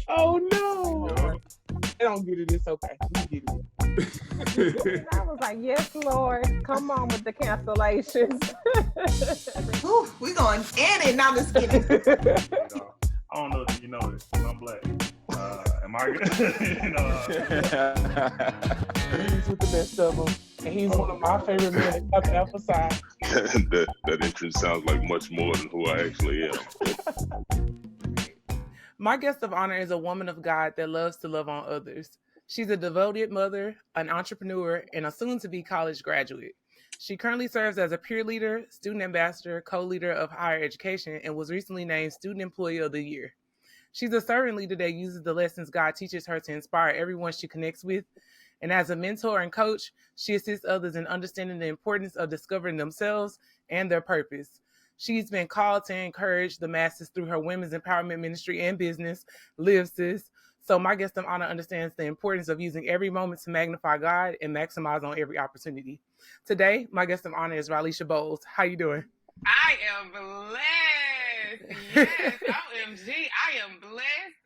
Oh no! Yeah. I don't get it. It's okay. We get it. I was like, yes, Lord, come on with the cancellations. Ooh, we going in it. Now just kidding. I don't know if you know this, but I'm black. Am I good? He's with the best of them, and he's one of my favorite men to come emphasize. that entrance sounds like much more than who I actually am. My guest of honor is a woman of God that loves to love on others. She's a devoted mother, an entrepreneur, and a soon-to-be college graduate. She currently serves as a peer leader, student ambassador, co-leader of higher education, and was recently named Student Employee of the Year. She's a servant leader that uses the lessons God teaches her to inspire everyone she connects with. And as a mentor and coach, she assists others in understanding the importance of discovering themselves and their purpose. She's been called to encourage the masses through her women's empowerment ministry and business, Live Sis. So my guest of honor understands the importance of using every moment to magnify God and maximize on every opportunity. Today, my guest of honor is Rilesha Bowles. How you doing? I am blessed. Yes, OMG. I am blessed,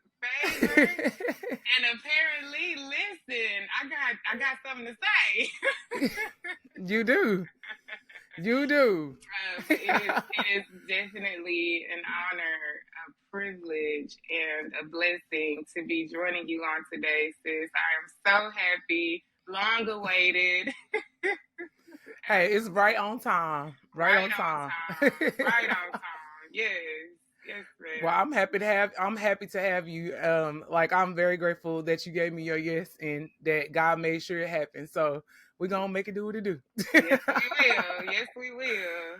favored, and apparently, listen, I got something to say. You do. You do. It is definitely an honor, a privilege, and a blessing to be joining you on today, sis. I am so happy, long awaited. Hey, it's right on time. Right on time. Right on time. Yes. Yes, ma'am. Well, I'm happy to have you. I'm very grateful that you gave me your yes and that God made sure it happened. So we're gonna make it do what it do. Yes, we will. Yes, we will.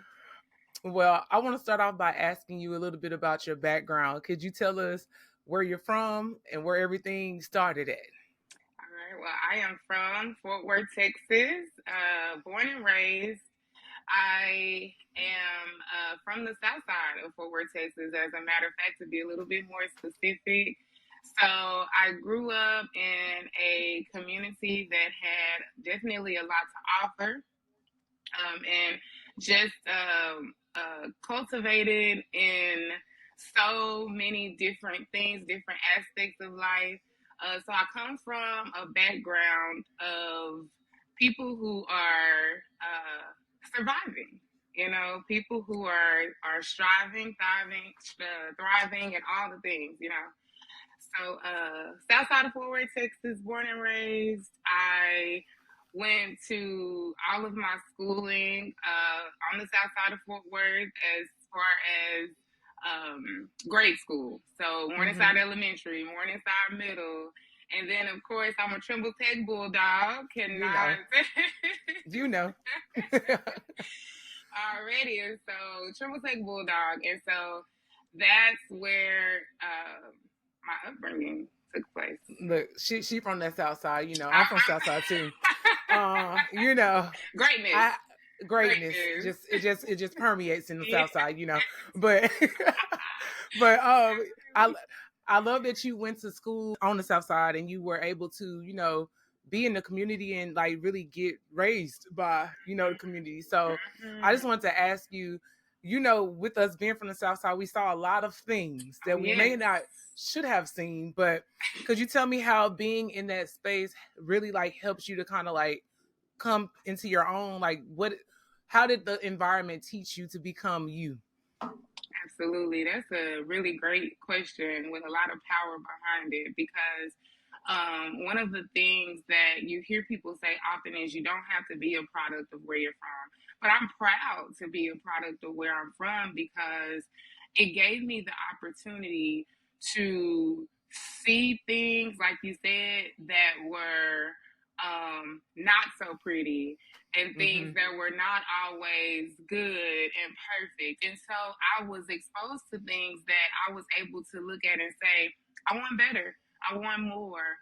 Well, I want to start off by asking you a little bit about your background. Could you tell us where you're from and where everything started at? All right. Well, I am from Fort Worth, Texas, born and raised. I am from the south side of Fort Worth, Texas, as a matter of fact, to be a little bit more specific. So I grew up in a community that had definitely a lot to offer, and just cultivated in so many different things, different aspects of life. So I come from a background of people who are surviving, people who are striving, thriving, and all the things, So south side of Fort Worth, Texas, born and raised. I went to all of my schooling on the south side of Fort Worth as far as grade school. So Morningside Elementary, Morningside Middle. And then, of course, I'm a Trimble Tech Bulldog. You know. Already. And so Trimble Tech Bulldog. And so that's where my upbringing took place. Look, she from that south side, I'm from south side too. Greatness. It just permeates in the south side, But I love that you went to school on the south side and you were able to, be in the community and like really get raised by, the community. So I just wanted to ask you, with us being from the south side, we saw a lot of things that we may not should have seen, but could you tell me how being in that space really like helps you to kind of like come into your own, like how did the environment teach you to become you? Absolutely. That's a really great question with a lot of power behind it, because one of the things that you hear people say often is you don't have to be a product of where you're from. But I'm proud to be a product of where I'm from, because it gave me the opportunity to see things, like you said, that were not so pretty, and things that were not always good and perfect. And so I was exposed to things that I was able to look at and say, I want better. I want more.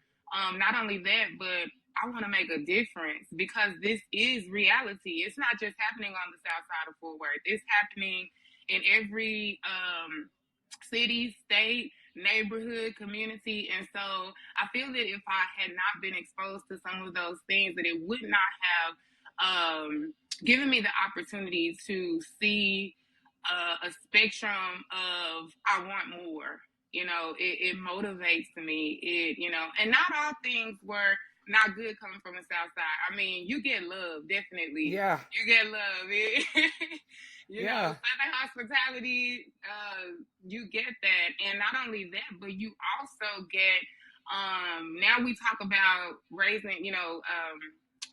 Not only that, but I want to make a difference, because this is reality. It's not just happening on the south side of Fort Worth. It's happening in every city, state, neighborhood, community. And so I feel that if I had not been exposed to some of those things, that it would not have given me the opportunity to see a spectrum of I want more. You know, it motivates me. And not all things were not good coming from the South Side. I mean, you get love, definitely. Yeah. You get love. You know, Yeah. Southern hospitality, you get that. And not only that, but you also get, now we talk about raising,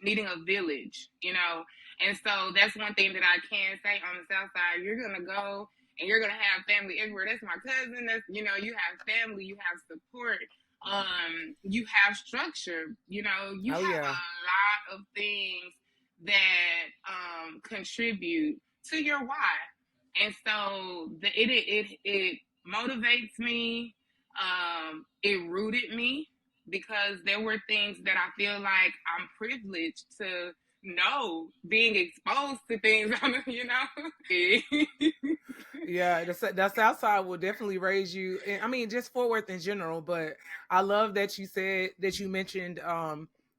needing a village, and so that's one thing that I can say on the South Side. You're going to go and you're going to have family everywhere. That's my cousin. That's, you have family, you have support, you have structure, you have a lot of things that contribute to your why. And so it motivates me. It rooted me because there were things that I feel like I'm privileged to know, being exposed to things, Yeah, the South Side will definitely raise you. And I mean, just Fort Worth in general. But I love that you said that you mentioned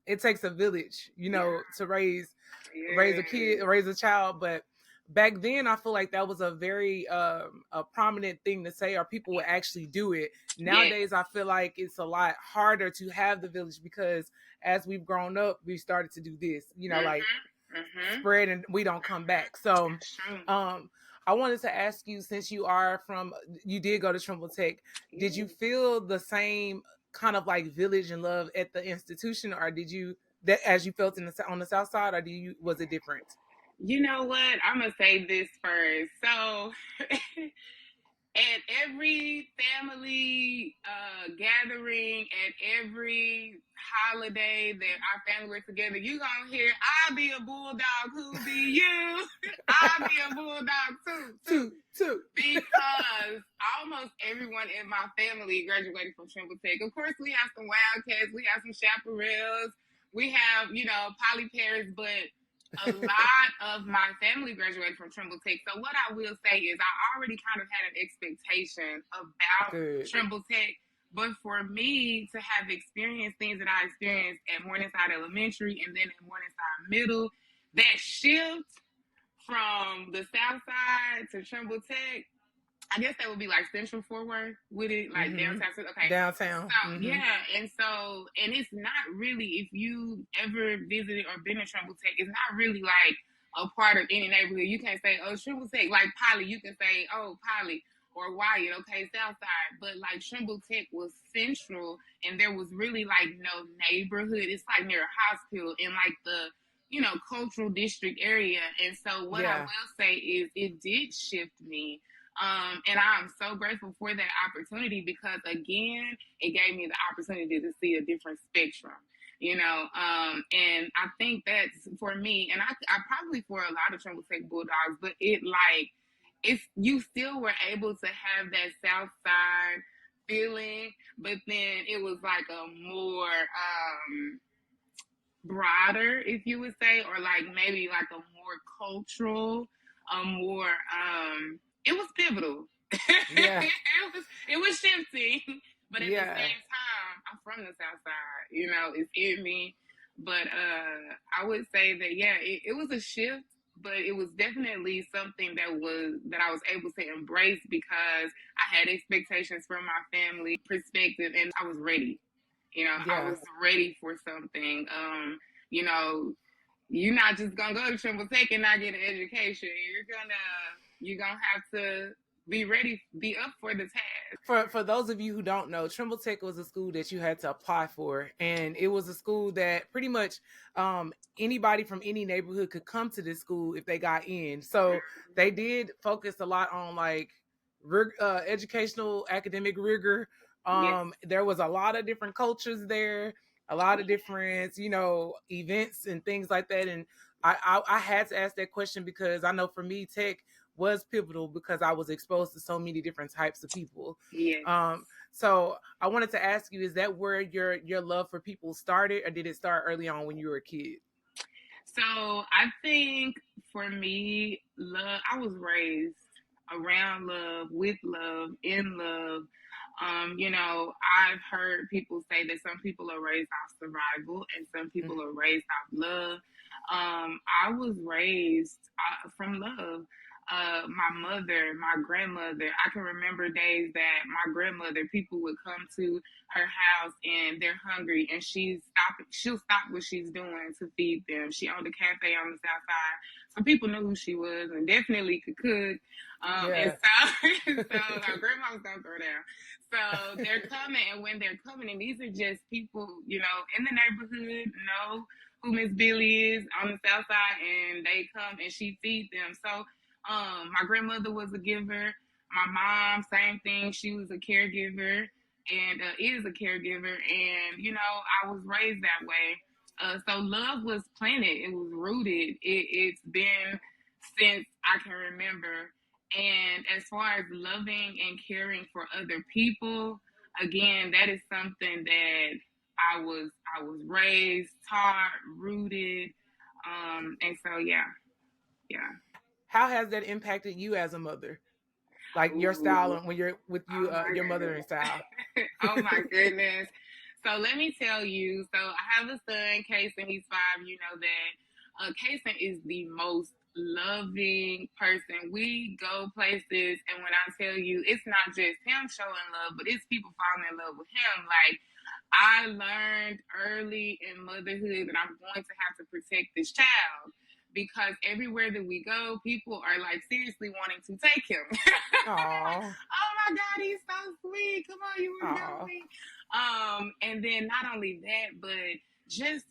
it takes a village, to raise a kid, raise a child. But back then, I feel like that was a very a prominent thing to say, or people would actually do it. Nowadays, I feel like it's a lot harder to have the village because as we've grown up, we started to do this, like spread and we don't come back. So, I wanted to ask you, since you did go to Trimble Tech, did you feel the same kind of like village and love at the institution, or did you that as you felt on the South Side, or was it different? You know what? I'm gonna say this first. So, at every family gathering, at every holiday that our family were together, you gonna hear, "I'll be a bulldog, who be you?" I'll be a bulldog too. Because almost everyone in my family graduated from Trimble Tech. Of course, we have some Wildcats, we have some Chaparrals, we have, Poly Paris, but a lot of my family graduated from Trimble Tech. So what I will say is I already kind of had an expectation about Trimble Tech. But for me to have experienced things that I experienced at Morningside Elementary and then at Morningside Middle, that shift from the South Side to Trimble Tech, I guess that would be like Central Fort Worth with it, like downtown. Okay. Downtown. So, yeah. And it's not really, if you ever visited or been in Trimble Tech, it's not really like a part of any neighborhood. You can't say, oh, Trimble Tech, like Poly, you can say, oh, Poly, or Wyatt, okay, South Side. But like Trimble Tech was central and there was really like no neighborhood. It's like near a hospital in like the, cultural district area. And so what I will say is it did shift me. And I'm so grateful for that opportunity because, again, it gave me the opportunity to see a different spectrum, and I think that's for me, and I probably for a lot of Trimble Tech Bulldogs, but you still were able to have that South Side feeling, but then it was like a more broader, if you would say, or like maybe like a more cultural, it was pivotal. Yeah. it was shifting, but at the same time, I'm from the South Side. It's in me. But I would say that it was a shift, but it was definitely something that I was able to embrace because I had expectations from my family perspective, and I was ready. I was ready for something. You're not just gonna go to Trimble Tech and not get an education. You're gonna have to be ready, be up for the task. For those of you who don't know, Trimble Tech was a school that you had to apply for, and it was a school that pretty much anybody from any neighborhood could come to this school if they got in. So they did focus a lot on like educational academic rigor. There was a lot of different cultures there, a lot of different events and things like that. And I had to ask that question because I know for me, tech was pivotal because I was exposed to so many different types of people. So I wanted to ask you, is that where your love for people started, or did it start early on when you were a kid? So I think for me, love, I was raised around love, with love, in love. I've heard people say that some people are raised off survival and some people are raised off love. I was raised from love. my mother, my grandmother. I can remember days that my grandmother, people would come to her house and they're hungry, and she'll stop what she's doing to feed them. She owned a cafe on the south side, so people knew who she was and definitely could cook. And Yeah. so our grandmas don't throw down. So they're coming, and when they're coming, and these are just people, you know, in the neighborhood, know who Miss Billy is on the south side, and they come and she feeds them. So my grandmother was a giver. My mom, same thing. She was a caregiver and is a caregiver. And, you know, I was raised that way. So love was planted. It was rooted. It's been since I can remember. And as far as loving and caring for other people, again, that is something that I was raised, taught, rooted. And so, yeah. How has that impacted you as a mother? Like your style Ooh. and when you're with Oh my your mother goodness. and style. Oh my goodness. So let me tell you. So I have a son, Kason. He's 5. You know that. Kason is the most loving person. We go places, and when I tell you, it's not just him showing love, but it's people falling in love with him. Like, I learned early in motherhood that I'm going to have to protect this child because everywhere that we go, people are like seriously wanting to take him. Like, Aww. oh my God, he's so sweet. Come on, you want to go with me? And then not only that, but just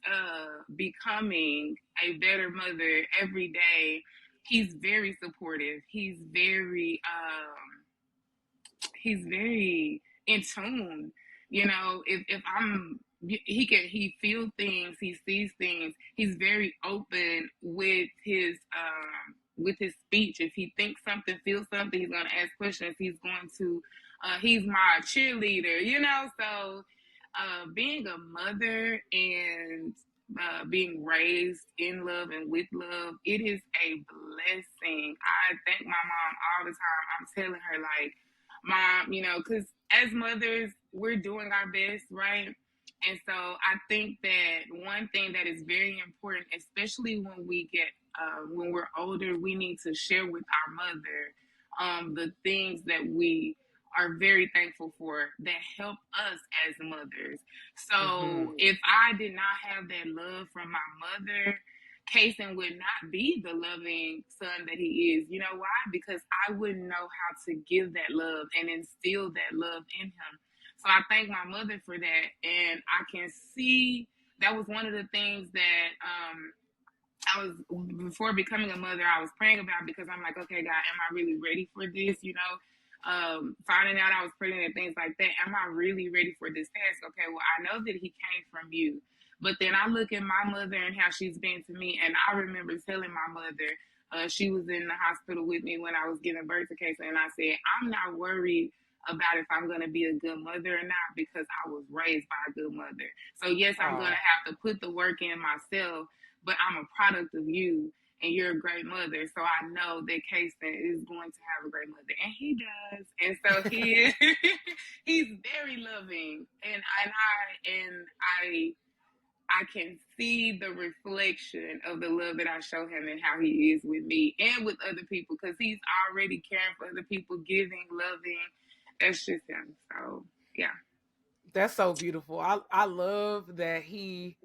becoming a better mother every day. He's very supportive. He's very in tune. You know, if I'm he feels things, he sees things. He's very open with his speech. If he thinks something, feels something, he's gonna ask questions. He's going to he's my cheerleader, you know. So being a mother and being raised in love and with love, it is a blessing. I thank my mom all the time. I'm telling her, like, Mom, you know, because as mothers, we're doing our best, right? And so I think that one thing that is very important, especially when we're older, we need to share with our mother the things that we are very thankful for that help us as mothers. So if I did not have that love from my mother, Kason would not be the loving son that he is. You know why? Because I wouldn't know how to give that love and instill that love in him. So I thank my mother for that. And I can see that was one of the things that I was, before becoming a mother, I was praying about, because I'm like, okay, God, am I really ready for this? You know, finding out I was pregnant and things like that. Am I really ready for this task? Okay, well, I know that he came from you. But then I look at my mother and how she's been to me, and I remember telling my mother, she was in the hospital with me when I was giving birth to Casey, and I said, I'm not worried about if I'm going to be a good mother or not, because I was raised by a good mother. So yes, I'm going to have to put the work in myself, but I'm a product of you, and you're a great mother. So I know that Kason is going to have a great mother, and he does. And so he is, he's very loving, and I can see the reflection of the love that I show him and how he is with me and with other people, because he's already caring for other people, giving, loving. That's just him. So yeah. That's so beautiful. I love that he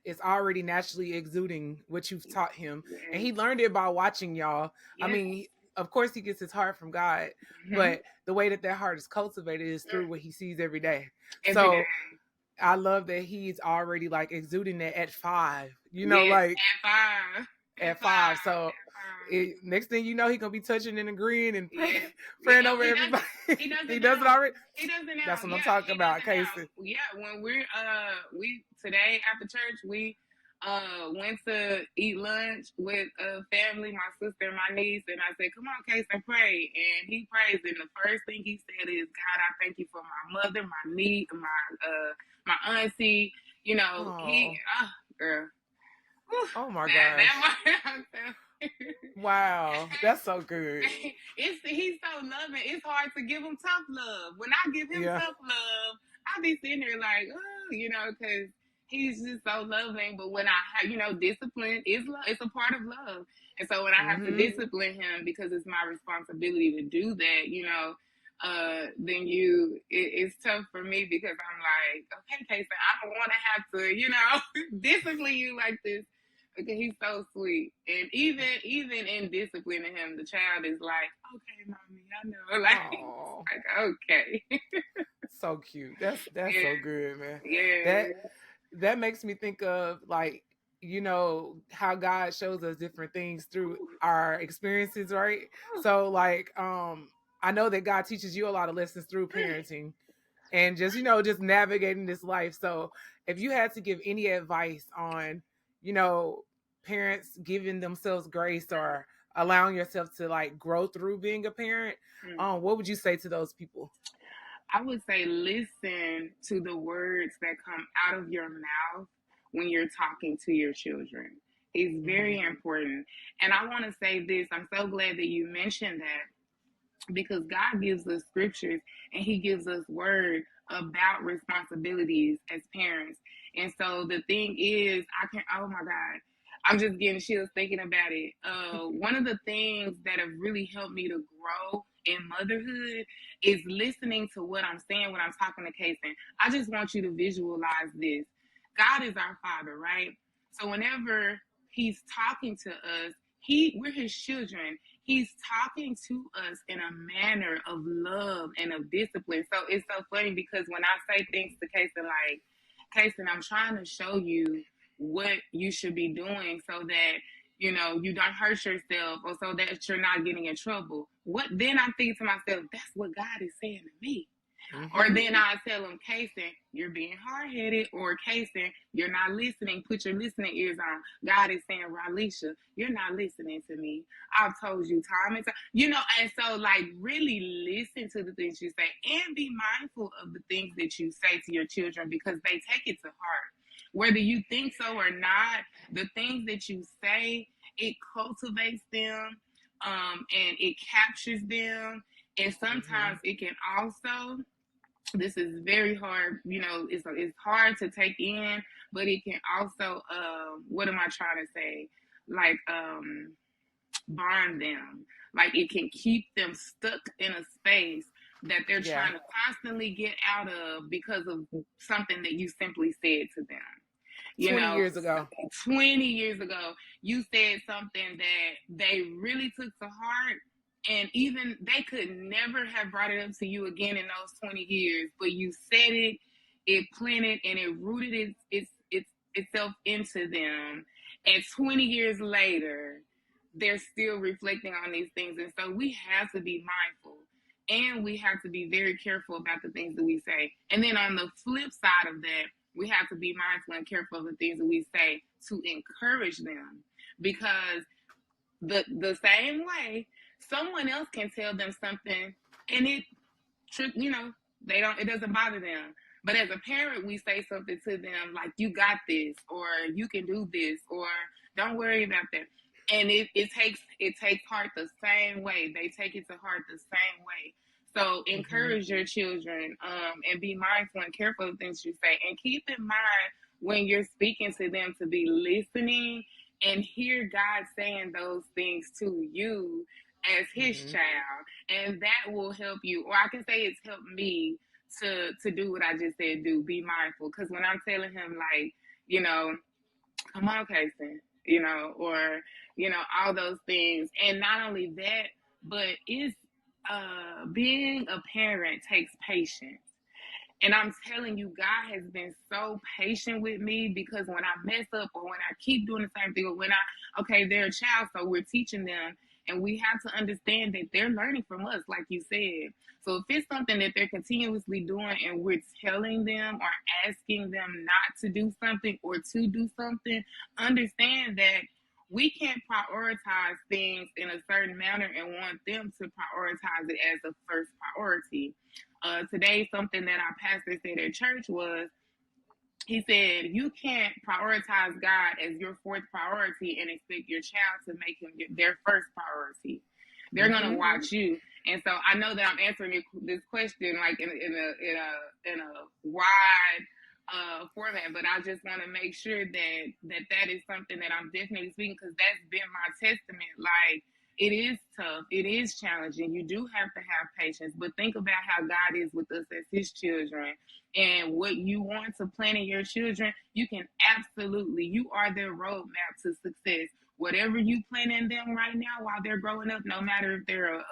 is already naturally exuding what you've taught him. Yes. And he learned it by watching y'all. Yes. I mean, of course he gets his heart from God, but the way that heart is cultivated is through what he sees every day. Every day. I love that he's already like exuding that at 5. You know, yes, like at 5. So next thing you know, he's gonna be touching and agreeing and praying over everybody. He does it already. He does it now. That's what I'm talking about, Casey. Yeah, when we today after church, we went to eat lunch with family, my sister and my niece, and I said, come on, Casey, pray. And he prays, and the first thing he said is, God, I thank you for my mother, my niece, my auntie. You know, girl. Oh my gosh. Wow, that's so good. He's so loving. It's hard to give him tough love. When I give him tough love, I be sitting there like, oh, you know, because he's just so loving. But when I have, discipline is love. It's a part of love. And so when I have to discipline him because it's my responsibility to do that, then it's tough for me because I'm like, okay, Casey, I don't want to have to, discipline you like this. Okay, he's so sweet. And even in disciplining him, the child is like, okay, mommy, I know. Like okay. So cute. That's Yeah. so good, man. Yeah. That makes me think of like, how God shows us different things through our experiences, right? So like I know that God teaches you a lot of lessons through parenting and just just navigating this life. So if you had to give any advice on, parents giving themselves grace or allowing yourself to like grow through being a parent, what would you say to those people? I would say listen to the words that come out of your mouth when you're talking to your children. It's very important. And I want to say this, I'm so glad that you mentioned that because God gives us scriptures and he gives us word about responsibilities as parents. And so the thing is, oh my God, I'm just getting chills thinking about it. One of the things that have really helped me to grow in motherhood is listening to what I'm saying when I'm talking to Kason. I just want you to visualize this. God is our Father, right? So whenever he's talking to us, we're his children. He's talking to us in a manner of love and of discipline. So it's so funny because when I say things to Kason like, Kason, I'm trying to show you what you should be doing so that you don't hurt yourself or so that you're not getting in trouble. Then I'm thinking to myself, that's what God is saying to me. Or then I tell him, Kason, you're being hard-headed, or Kason, you're not listening. Put your listening ears on. God is saying, Rilesha, you're not listening to me. I've told you time and time. And so like really listen to the things you say and be mindful of the things that you say to your children because they take it to heart. Whether you think so or not, the things that you say, it cultivates them and it captures them. And sometimes it can also, this is very hard, it's hard to take in, but it can also, what am I trying to say? Like, bond them. Like it can keep them stuck in a space that they're trying to constantly get out of because of something that you simply said to them. 20 years ago. 20 years ago, you said something that they really took to heart. And even they could never have brought it up to you again in those 20 years, but you said it, it planted, and it rooted itself into them. And 20 years later, they're still reflecting on these things. And so we have to be mindful and we have to be very careful about the things that we say. And then on the flip side of that, we have to be mindful and careful of the things that we say to encourage them because the same way someone else can tell them something and it doesn't bother them. But as a parent, we say something to them like, you got this, or you can do this, or don't worry about that. And it takes heart the same way. They take it to heart the same way. So encourage your children and be mindful and careful of things you say. And keep in mind when you're speaking to them to be listening and hear God saying those things to you as his child. And that will help you. Or I can say it's helped me to do what I just said, be mindful. Because when I'm telling him like, come on, Kason, or, all those things. And not only that, but it's being a parent takes patience. And I'm telling you, God has been so patient with me because when I mess up or when I keep doing the same thing, or when they're a child, so we're teaching them. And we have to understand that they're learning from us, like you said. So if it's something that they're continuously doing and we're telling them or asking them not to do something or to do something, understand that we can't prioritize things in a certain manner and want them to prioritize it as a first priority. Today, something that our pastor said at church was, he said, you can't prioritize God as your fourth priority and expect your child to make him their first priority. They're going to watch you. And so I know that I'm answering this question like in a wide for that. But I just want to make sure that is something that I'm definitely speaking, because that's been my testament. Like, it is tough. It is challenging. You do have to have patience. But think about how God is with us as his children, and what you want to plant in your children, you can absolutely, you are their roadmap to success. Whatever you plant in them right now while they're growing up, no matter if they're a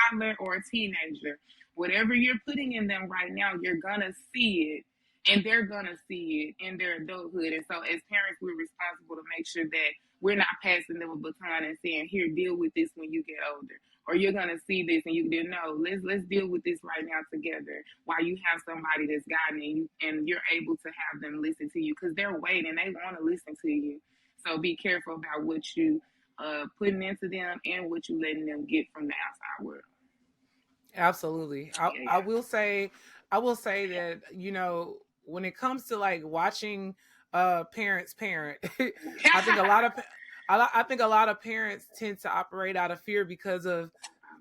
toddler or a teenager, whatever you're putting in them right now, you're going to see it. And they're going to see it in their adulthood. And so as parents, we're responsible to make sure that we're not passing them a baton and saying, here, deal with this when you get older. Or you're going to see this and you didn't know. Let's deal with this right now together, while you have somebody that's guiding you and you're able to have them listen to you, because they're waiting. They want to listen to you. So be careful about what you putting into them and what you letting them get from the outside world. Absolutely. I will say that, you know, when it comes to like watching parents parent, I think a lot of parents tend to operate out of fear because of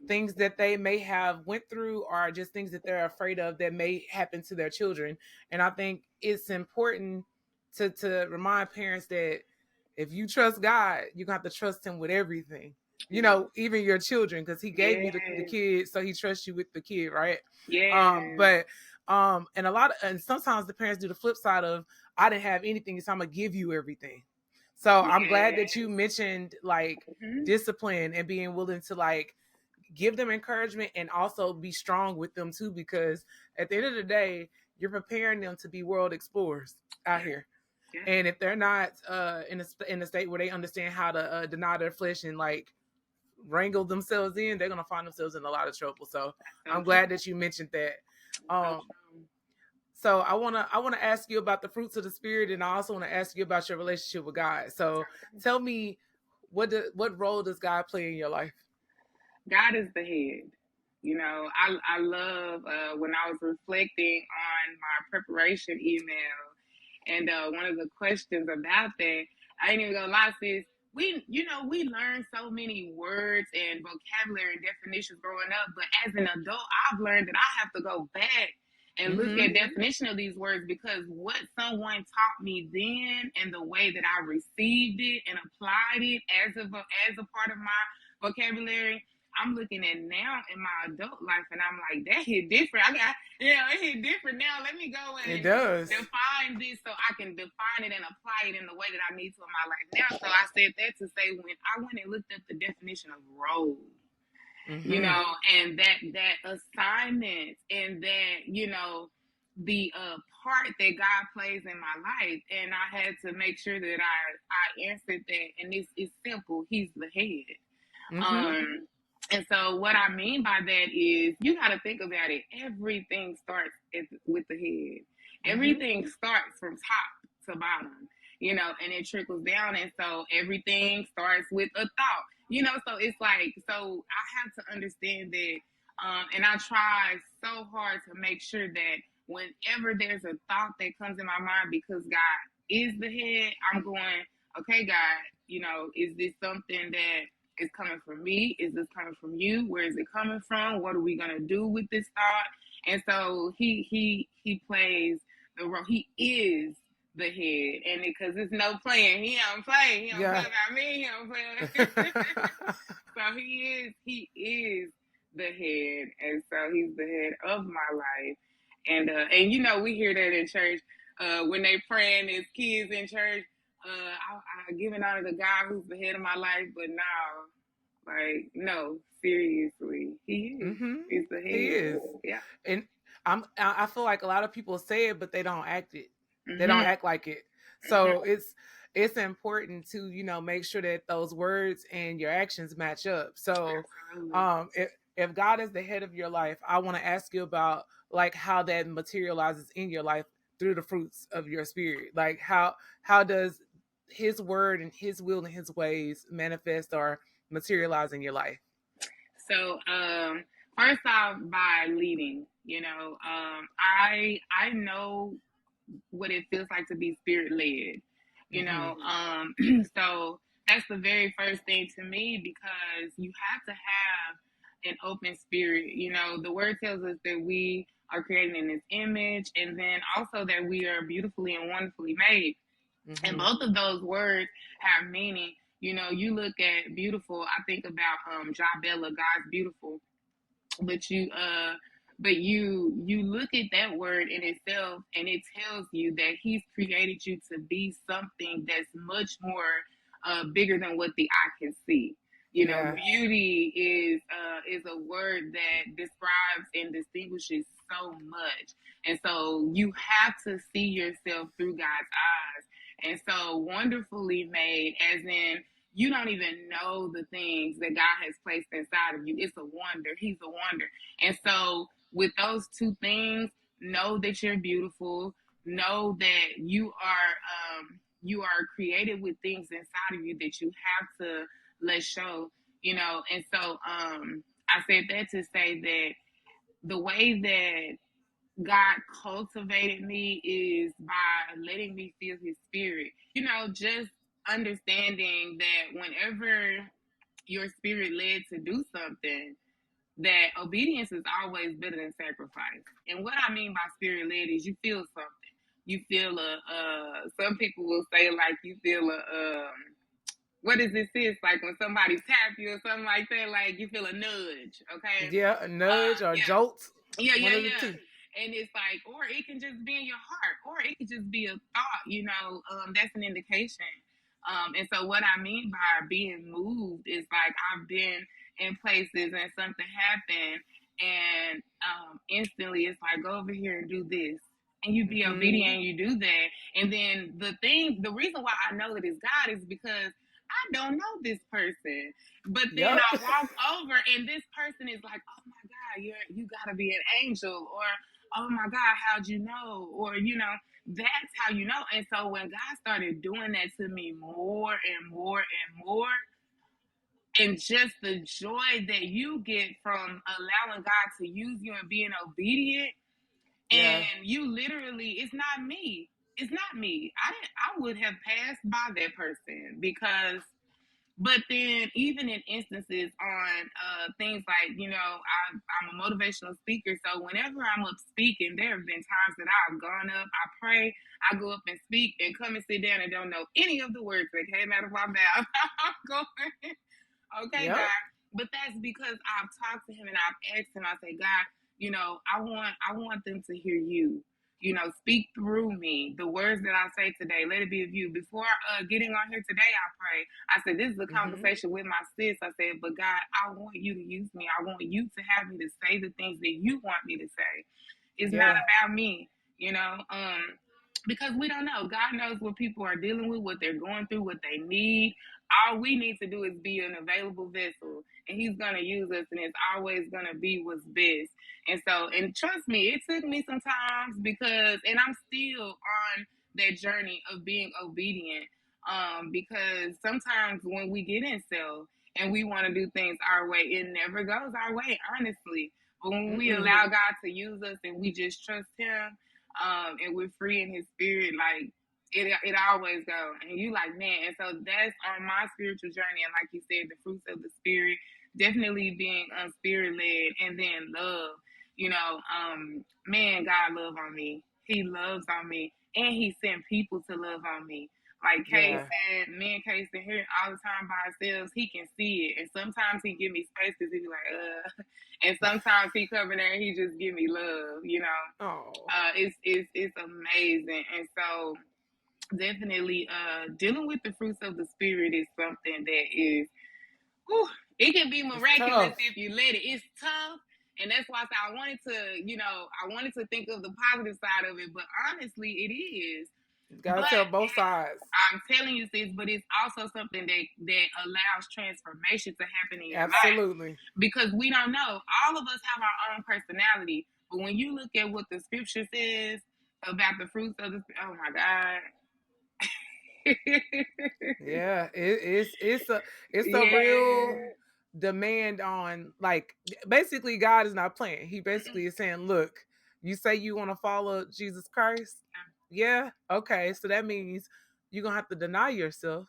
things that they may have went through, or just things that they're afraid of that may happen to their children. And I think it's important to remind parents that if you trust God, you have to trust him with everything. You know, even your children, because he gave you the kid, so he trusts you with the kid, right? Yeah. And sometimes the parents do the flip side of, I didn't have anything, so I'm gonna give you everything. So I'm glad that you mentioned like discipline and being willing to like give them encouragement and also be strong with them too, because at the end of the day, you're preparing them to be world explorers out here. And if they're not in a state where they understand how to deny their flesh and like wrangle themselves in, they're gonna find themselves in a lot of trouble. So I'm glad that you mentioned that. So I wanna ask you about the fruits of the spirit, and I also want to ask you about your relationship with God. So tell me, what role does God play in your life? God is the head. You know, I love when I was reflecting on my preparation email, and one of the questions about that, I ain't even gonna lie, sis, we learn so many words and vocabulary and definitions growing up, but as an adult, I've learned that I have to go back and look at definition of these words, because what someone taught me then and the way that I received it and applied it as a part of my vocabulary, I'm looking at now in my adult life, and I'm like, that hit different. It hit different now. Let me go and define this so I can define it and apply it in the way that I need to in my life now. So I said that to say, when I went and looked up the definition of role, you know, and that assignment, and that, you know, the part that God plays in my life, and I had to make sure that I answered that. And it's simple. He's the head. And so what I mean by that is, you got to think about it. Everything starts with the head. Everything starts from top to bottom, you know, and it trickles down. And so everything starts with a thought, you know, so it's like, so I have to understand that. And I try so hard to make sure that whenever there's a thought that comes in my mind, because God is the head, I'm going, okay, God, you know, is this something that is coming from me? Is this coming from you? Where is it coming from? What are we gonna do with this thought? And so he plays the role. He is the head, and because it's no playing, he don't play. He don't play about me. He don't play. So he is the head, and so he's the head of my life. And you know, we hear that in church when they praying as kids in church. I giving honor to God who's the head of my life, but now, like, no, seriously, he is. He's the head. He is. Yeah. And I feel like a lot of people say it, but they don't act it. They don't act like it. So it's important to, you know, make sure that those words and your actions match up. So if God is the head of your life, I want to ask you about like how that materializes in your life through the fruits of your spirit. Like how does his word and his will and his ways manifest or materialize in your life? So first off, by leading, you know, I know what it feels like to be spirit led, you know. So that's the very first thing to me, because you have to have an open spirit. You know, the word tells us that we are created in His image, and then also that we are beautifully and wonderfully made. And both of those words have meaning. You know, you look at beautiful, I think about Jabella, God's beautiful. But you look at that word in itself, and it tells you that He's created you to be something that's much more bigger than what the eye can see. You know, beauty is a word that describes and distinguishes so much. And so you have to see yourself through God's eyes. And so wonderfully made, as in you don't even know the things that God has placed inside of you. It's a wonder. He's a wonder. And so with those two things, know that you're beautiful. Know that you are created with things inside of you that you have to let show, you know. And so I said that to say that the way that God cultivated me is by letting me feel His spirit. You know, just understanding that whenever your spirit led to do something, that obedience is always better than sacrifice. And what I mean by spirit led is you feel something. You feel some people will say like you feel what is this? Like when somebody tap you or something like that, like you feel a nudge, okay? Yeah, a nudge or a jolt. Yeah. One of the two. And it's like, or it can just be in your heart, or it could just be a thought, you know, that's an indication. And so what I mean by being moved is like I've been in places and something happened, and instantly it's like, go over here and do this. And you be obedient and you do that. And then the reason why I know that it's God is because I don't know this person. But then I walk over and this person is like, oh my God, you gotta be an angel, or oh my God, how'd you know? Or, you know, that's how you know. And so when God started doing that to me more and more and more, and just the joy that you get from allowing God to use you and being obedient, and you literally, it's not me. It's not me. I would have passed by that person because. But then, even in instances on things like, you know, I'm a motivational speaker. So whenever I'm up speaking, there have been times that I've gone up, I pray, I go up and speak and come and sit down and don't know any of the words that came out of my mouth. I'm going, okay, God. But that's because I've talked to Him and I've asked Him, I say, God, you know, I want them to hear you. You know, speak through me. The words that I say today, let it be of you. Before getting on here today, I pray. I said, this is a conversation with my sis. I said, but God, I want you to use me. I want you to have me to say the things that you want me to say. It's not about me, you know, because we don't know. God knows what people are dealing with, what they're going through, what they need. All we need to do is be an available vessel, and He's going to use us, and it's always going to be what's best. And so, and trust me, it took me some times because, and I'm still on that journey of being obedient, because sometimes when we get in self and we want to do things our way, it never goes our way, honestly. But when we allow God to use us and we just trust Him, and we're free in His spirit, like, it always goes. And you like, man, and so that's on my spiritual journey. And like you said, the fruits of the spirit, definitely being spirit led, and then love. You know, man, God love on me. He loves on me, and He sent people to love on me. Like Kay said, me and Kay sit here all the time by ourselves. He can see it, and sometimes He give me space because He be like, and sometimes He come in there and He just give me love. You know, it's amazing, and so definitely dealing with the fruits of the spirit is something that is, whew, it can be miraculous if you let it. It's tough. And that's why I said I wanted to think of the positive side of it, but honestly, it is. You gotta tell both sides. I'm telling you, sis, but it's also something that allows transformation to happen in your life. Absolutely. Because we don't know. All of us have our own personality. But when you look at what the scripture says about the fruits of the spirit, oh my God. Yeah, it's a real demand on, like, basically God is not playing. He basically is saying, look, you say you want to follow Jesus Christ, okay, so that means you're gonna have to deny yourself,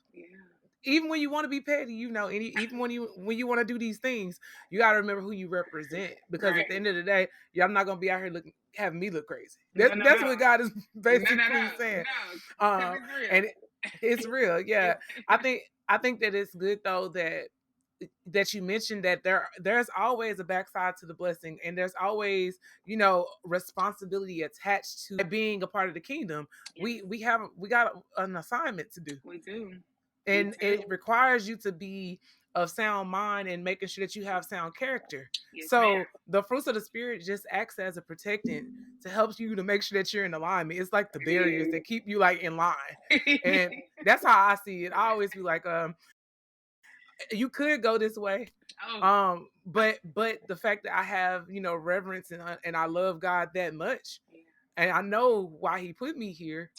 even when you want to be petty, even when you want to do these things, you got to remember who you represent, because Right. at the end of the day, I'm not gonna be out here having me look crazy. No, That's what God is basically saying. No, 'cause it's real. And it's real. Yeah. I think that it's good though that you mentioned that there's always a backside to the blessing, and there's always responsibility attached to being a part of the kingdom. Yes. We got an assignment to do, We do. and it requires you to be of sound mind and making sure that you have sound character. Yes, So ma'am. the fruits of the spirit just acts as a protectant to help you to make sure that you're in alignment. It's like the barriers that keep you like in line, and that's how I see it. I always be like, you could go this way, but the fact that I have reverence and I love God that much, and I know why He put me here,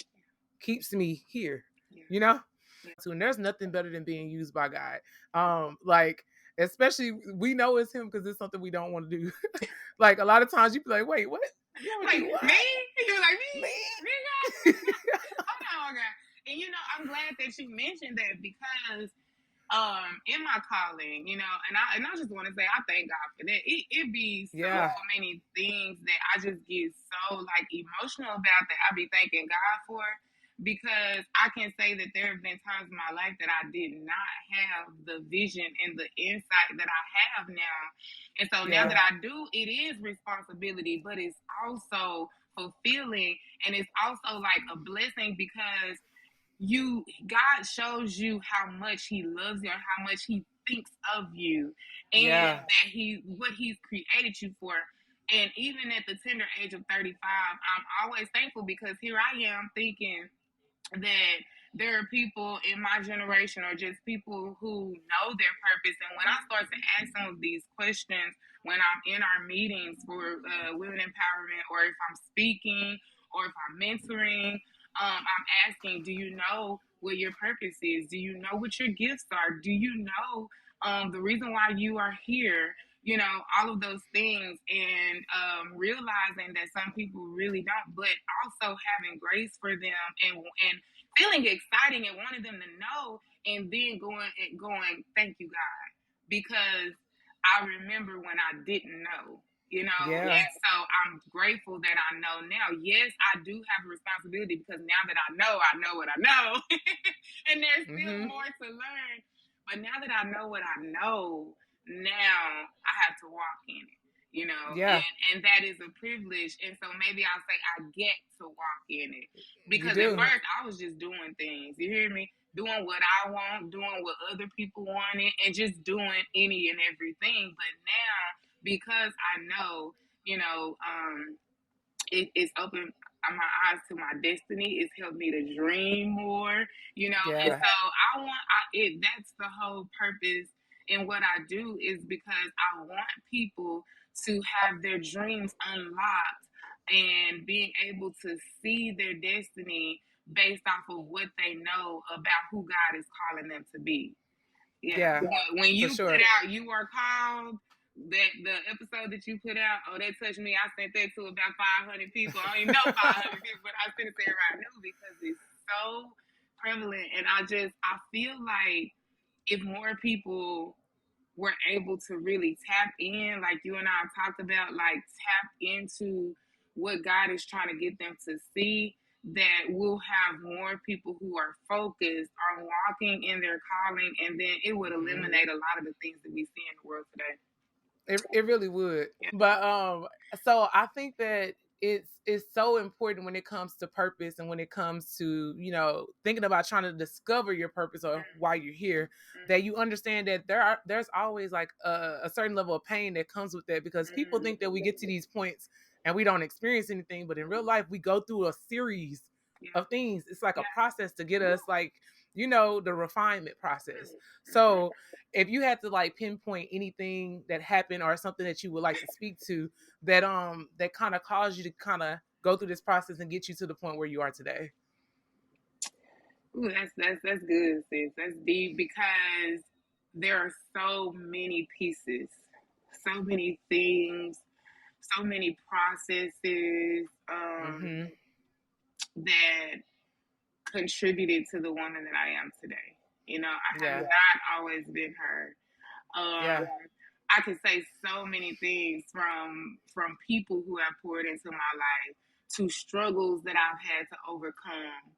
keeps me here. And there's nothing better than being used by God. Like, especially we know it's Him because it's something we don't want to do. Like a lot of times you be like, wait, what? You want to do what? Me? You're like me? Me? Oh God. And I'm glad that you mentioned that, because in my calling, and I just want to say I thank God for that. It be so many things that I just get so like emotional about, that I be thanking God for, because I can say that there have been times in my life that I did not have the vision and the insight that I have now. And so now that I do, it is responsibility, but it's also fulfilling, and it's also like a blessing, because God shows you how much He loves you and how much He thinks of you, and that what He's created you for. And even at the tender age of 35, I'm always thankful, because here I am thinking that there are people in my generation, or just people who know their purpose. And when I start to ask some of these questions, when I'm in our meetings for women empowerment, or if I'm speaking, or if I'm mentoring, I'm asking, do you know what your purpose is? Do you know what your gifts are? Do you know the reason why you are here? All of those things, and realizing that some people really don't, but also having grace for them, and feeling exciting and wanting them to know, and then going, thank you, God, because I remember when I didn't know. And so I'm grateful that I know now. Yes, I do have a responsibility, because now that I know what I know. And there's still more to learn. But now that I know what I know, now I have to walk in it. And that is a privilege. And so maybe I'll say I get to walk in it, because at first I was just doing things, you hear me, doing what I want, doing what other people wanted, and just doing any and everything. But now, because I know, it's opened my eyes to my destiny. It's helped me to dream more, And so that's the whole purpose in what I do, is because I want people to have their dreams unlocked, and being able to see their destiny based off of what they know about who God is calling them to be. When you put out "You Are Called," that the episode that you put out, that touched me. I sent that to about 500 people. I don't even know 500 people, but I sent it to everybody I knew, because it's so prevalent. And I feel like if more people were able to really tap in, like you and I have talked about, like tap into what God is trying to get them to see, that we'll have more people who are focused on walking in their calling, and then it would eliminate a lot of the things that we see in the world today. It really would. But so I think that it's so important when it comes to purpose, and when it comes to thinking about trying to discover your purpose or why you're here, that you understand that there's always like a certain level of pain that comes with that, because people think that we get to these points and we don't experience anything, but in real life we go through a series of things. It's like a process to get us, like the refinement process. So if you had to like pinpoint anything that happened, or something that you would like to speak to, that that kind of caused you to kind of go through this process and get you to the point where you are today. Ooh, that's good, sis. That's deep, because there are so many pieces, so many things, so many processes that contributed to the woman that I am today. You know, I have Yeah. not always been her. Yeah. I can say so many things from people who have poured into my life to struggles that I've had to overcome.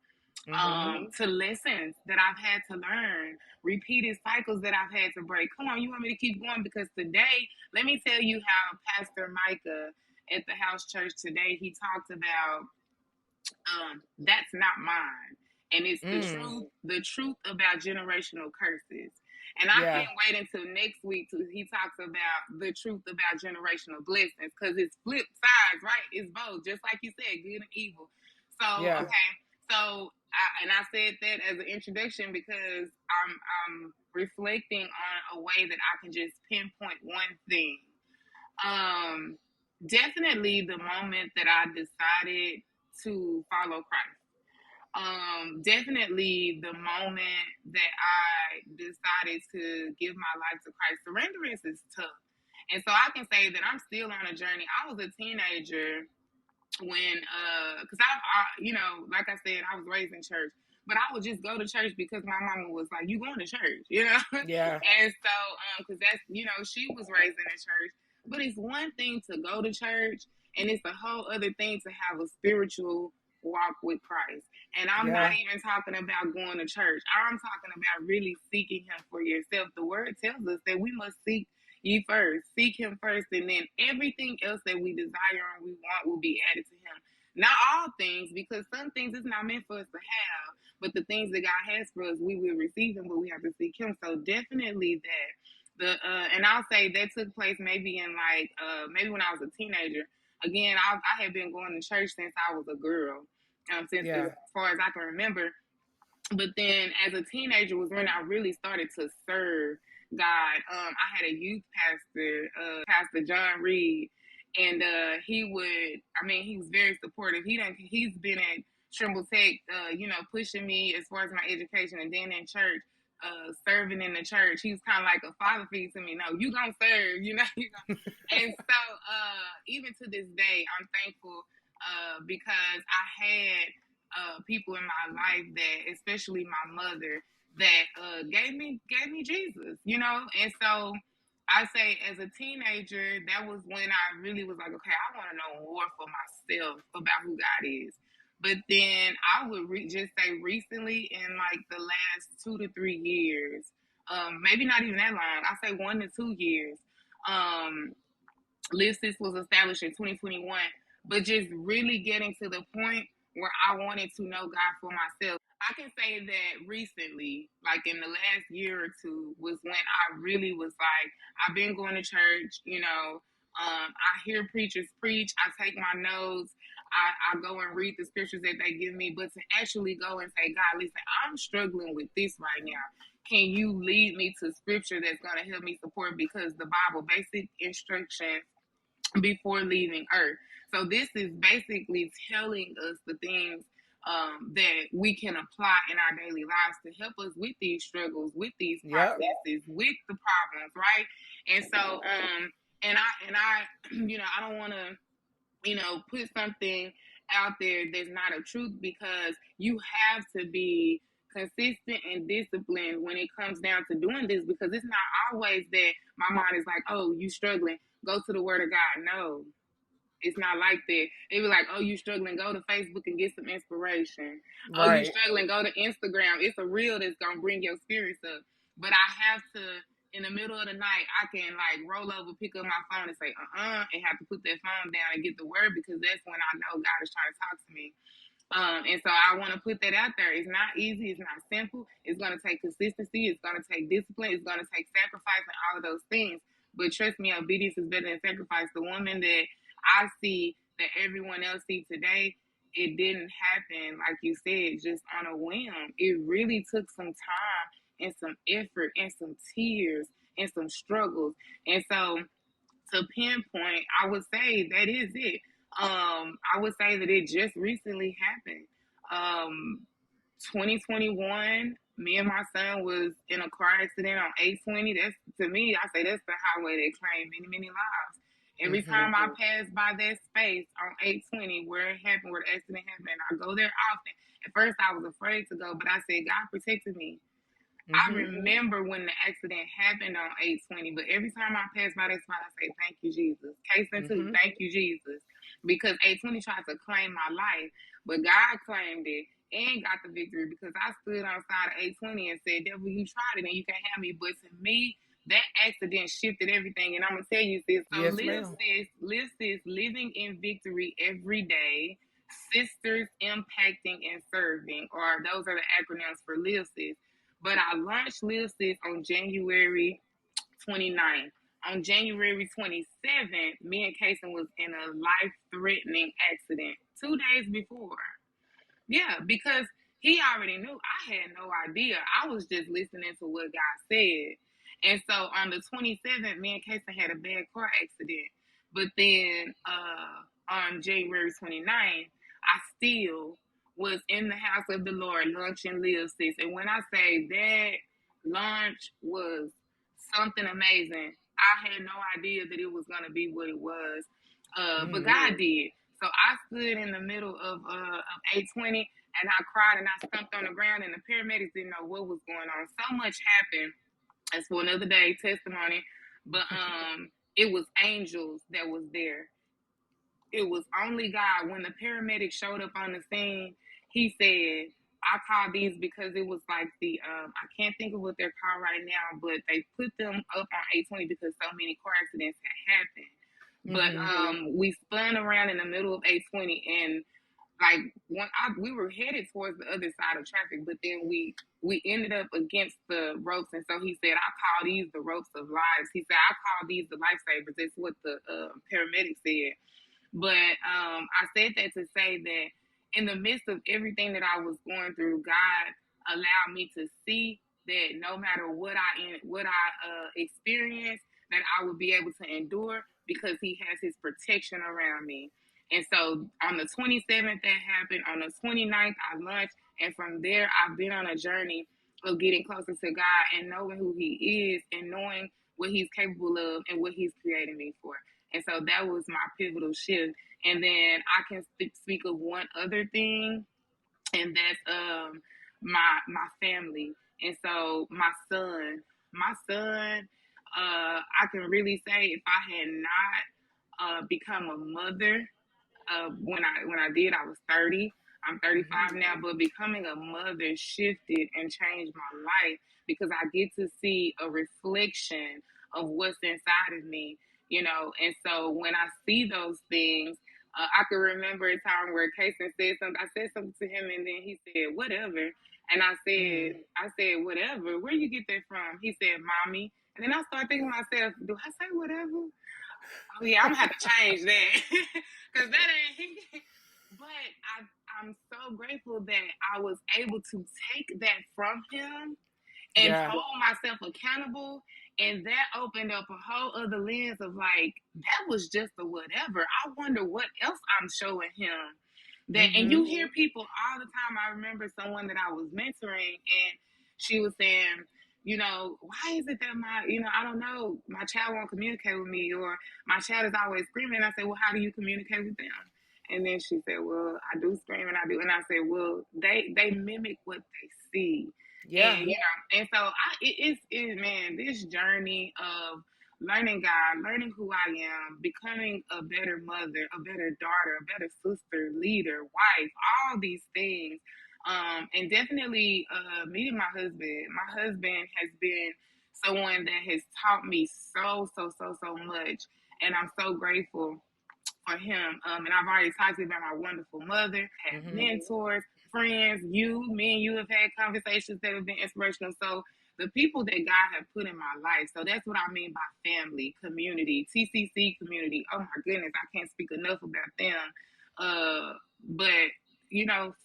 To lessons that I've had to learn, repeated cycles that I've had to break. Come on, you want me to keep going? Because today, let me tell you how Pastor Micah at the house church today, he talked about that's not mine. And it's the truth about generational curses. And I can't wait until next week till he talks about the truth about generational blessings, because it's flip sides, right? It's both, just like you said, good and evil. So, okay. So, I said that as an introduction because I'm reflecting on a way that I can just pinpoint one thing. Definitely the moment that I decided to follow Christ. Definitely the moment that I decided to give my life to Christ. Surrenderance is tough. And so I can say that I'm still on a journey. I was a teenager when, because you know, like I said, I was raised in church, but I would just go to church because my mama was like, you going to church, you know? Yeah. And so, because that's, you know, she was raised in a church, but it's one thing to go to church and it's a whole other thing to have a spiritual walk with Christ. And I'm not even talking about going to church. I'm talking about really seeking him for yourself. The word tells us that we must seek ye first, seek him first, and then everything else that we desire and we want will be added to him. Not all things, because some things it's not meant for us to have, but the things that God has for us, we will receive them, but we have to seek him. So definitely that. And I'll say that took place maybe in like maybe when I was a teenager. Again, I had been going to church since I was a girl, since as far as I can remember. But then as a teenager was when I really started to serve God. I had a youth pastor, Pastor John Reed, and he was very supportive. He's been at Trimble Tech, you know, pushing me as far as my education, and then in church, serving in the church. He was kind of like a father figure to me. No, you gonna serve, you know. And so even to this day, I'm thankful because I had people in my life that, especially my mother, that gave me Jesus, you know. And so I say as a teenager, that was when I really was like, okay, I want to know more for myself about who God is. But then I would just say recently, in like the last 2 to 3 years, maybe not even that long, I say 1 to 2 years, Live Sis was established in 2021, but just really getting to the point where I wanted to know God for myself. I can say that recently, like in the last year or two, was when I really was like, I've been going to church, you know, I hear preachers preach, I take my notes, I go and read the scriptures that they give me, but to actually go and say, God, listen, I'm struggling with this right now. Can you lead me to scripture that's going to help me support? Because the Bible, basic instructions before leaving earth. So this is basically telling us the things that we can apply in our daily lives to help us with these struggles, with these processes, with the problems, right? And so, and I, you know, I don't want to, you know, put something out there that's not a truth, because you have to be consistent and disciplined when it comes down to doing this, because it's not always that my mind is like, oh, you struggling, go to the word of God. No, it's not like that. They be like, oh, you struggling, go to Facebook and get some inspiration. Oh, you struggling, go to Instagram. It's a reel that's going to bring your spirits up. But I have to, in the middle of the night, I can like roll over, pick up my phone and say, and have to put that phone down and get the word, because that's when I know God is trying to talk to me. And so I want to put that out there. It's not easy. It's not simple. It's going to take consistency. It's going to take discipline. It's going to take sacrifice and all of those things. But trust me, obedience is better than sacrifice. The woman that I see that everyone else see today, it didn't happen, like you said, just on a whim. It really took some time and some effort and some tears and some struggles. And so to pinpoint, I would say that is it. I would say that it just recently happened. 2021, me and my son was in a car accident on 820. That's, to me, I say that's the highway that claimed many, many lives. Every time I pass by that space on 820 where it happened, where the accident happened, I go there often. At first, I was afraid to go, but I said, God protected me. I remember when the accident happened on 820, but every time I pass by that spot, I say, thank you, Jesus. Case in two, thank you, Jesus. Because 820 tried to claim my life, but God claimed it and got the victory because I stood outside of 820 and said, devil, you tried it and you can't have me. But to me, that accident shifted everything. And I'm going to tell you, sis. So Yes, ma'am. live sis, living in victory every day. Sisters impacting and serving, or those are the acronyms for Live Sis. But I launched Live Sis on January 29th. On January 27th, me and Kason was in a life-threatening accident 2 days before. Yeah, because he already knew. I had no idea. I was just listening to what God said. And so on the 27th, me and Kason had a bad car accident. But then on January 29th, I still was in the house of the Lord launching Live Sis. And when I say that launch was something amazing, I had no idea that it was going to be what it was. But God did. So I stood in the middle of 820 and I cried and I stumped on the ground and the paramedics didn't know what was going on. So much happened. That's for another day, testimony. But it was angels that was there. It was only God. When the paramedics showed up on the scene, he said, I call these because it was like the, I can't think of what they're called right now, but they put them up on 820 because so many car accidents had happened. But we spun around in the middle of 820 and like we were headed towards the other side of traffic, but then we ended up against the ropes. And so he said, I call these the ropes of lives. He said, I call these the lifesavers. That's what the paramedic said. But I said that to say that in the midst of everything that I was going through, God allowed me to see that no matter what I experienced, that I would be able to endure because he has his protection around me. And so on the 27th that happened, on the 29th I launched, and from there I've been on a journey of getting closer to God and knowing who he is and knowing what he's capable of and what he's created me for. And so that was my pivotal shift. And then I can speak of one other thing, and that's my family. And so my son, I can really say if I had not become a mother, when I did, I was 30. I'm 35 now, but becoming a mother shifted and changed my life because I get to see a reflection of what's inside of me, you know. And so when I see those things, I can remember a time where Kason said something. I said something to him, and then he said, "Whatever." And I said, "Whatever? Where you get that from?" He said, "Mommy." And then I started thinking to myself, "Do I say whatever? Oh yeah, I'm gonna have to change that because that ain't." But I'm so grateful that I was able to take that from him and hold myself accountable, and that opened up a whole other lens of like, that was just a whatever. I wonder what else I'm showing him. That and you hear people all the time. I remember someone that I was mentoring, and she was saying, you know, why is it that I don't know, my child won't communicate with me, or my child is always screaming. And I said, well, how do you communicate with them? And then she said, well, I do scream and I do. And I said, well, they mimic what they see. Yeah. And, and so man, this journey of learning God, learning who I am, becoming a better mother, a better daughter, a better sister, leader, wife, all these things. And definitely meeting my husband. My husband has been someone that has taught me so much. And I'm so grateful for him. And I've already talked to you about my wonderful mother, have mentors, friends, me and you have had conversations that have been inspirational. So the people that God has put in my life. So that's what I mean by family, community, TCC community. Oh my goodness, I can't speak enough about them. But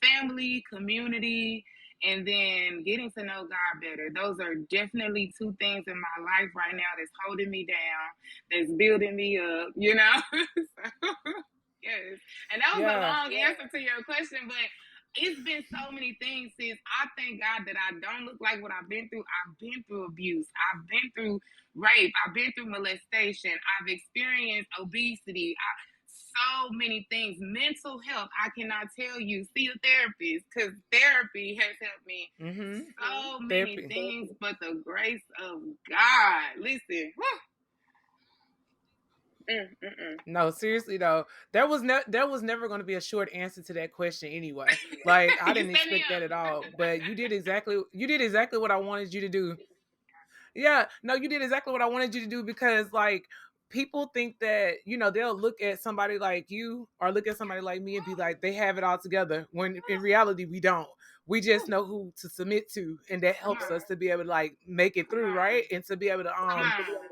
family, community, and then getting to know God better. Those are definitely two things in my life right now that's holding me down, that's building me up, So, yes. And that was a long answer to your question, but it's been so many things since. I thank God that I don't look like what I've been through. I've been through abuse. I've been through rape. I've been through molestation. I've experienced obesity. so many things. Mental health, I cannot tell you. See a therapist, because therapy has helped me so many things. But the grace of God, listen. No, seriously though, there was never going to be a short answer to that question anyway. Like I didn't expect that at all. But you did exactly what I wanted you to do. Yeah, no, you did exactly what I wanted you to do, because like people think that, they'll look at somebody like you or look at somebody like me and be like, they have it all together, when in reality we don't. We just know who to submit to, and that helps us to be able to like make it through, right? And to be able to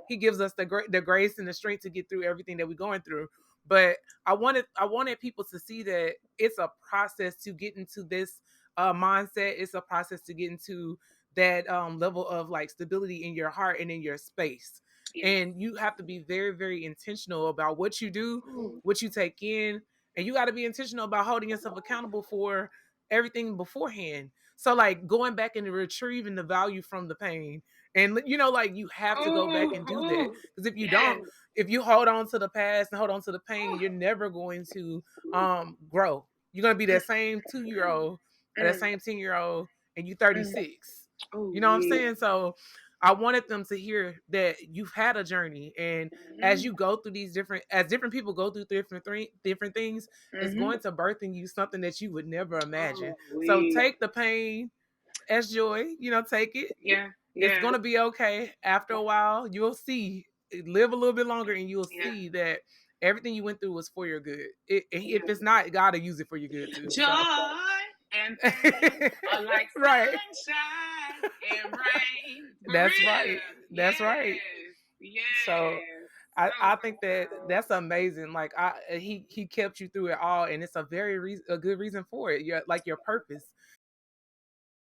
he gives us the grace and the strength to get through everything that we're going through. But I wanted people to see that it's a process to get into this mindset. It's a process to get into that level of like stability in your heart and in your space. Yes. And you have to be very, very intentional about what you do, what you take in, and you got to be intentional about holding yourself accountable for everything beforehand. So like going back and retrieving the value from the pain, and like you have to go back and do that, because if you don't, if you hold on to the past and hold on to the pain, you're never going to grow. You're going to be that same 2-year-old or that same 10-year-old, and you 36. You know what I'm saying? So I wanted them to hear that you've had a journey, and as you go through different people go through different things, it's going to birth in you something that you would never imagine. So take the pain as joy, take it. Yeah. It's going to be okay. After a while, you'll see, live a little bit longer, and you'll see that everything you went through was for your good. If it's not, God will use it for your good too. Joy and pain are like right. sunshine and rain. That's real. right. That's right. Yes. So I think that's amazing. Like he kept you through it all, and it's a good reason for it. Your purpose.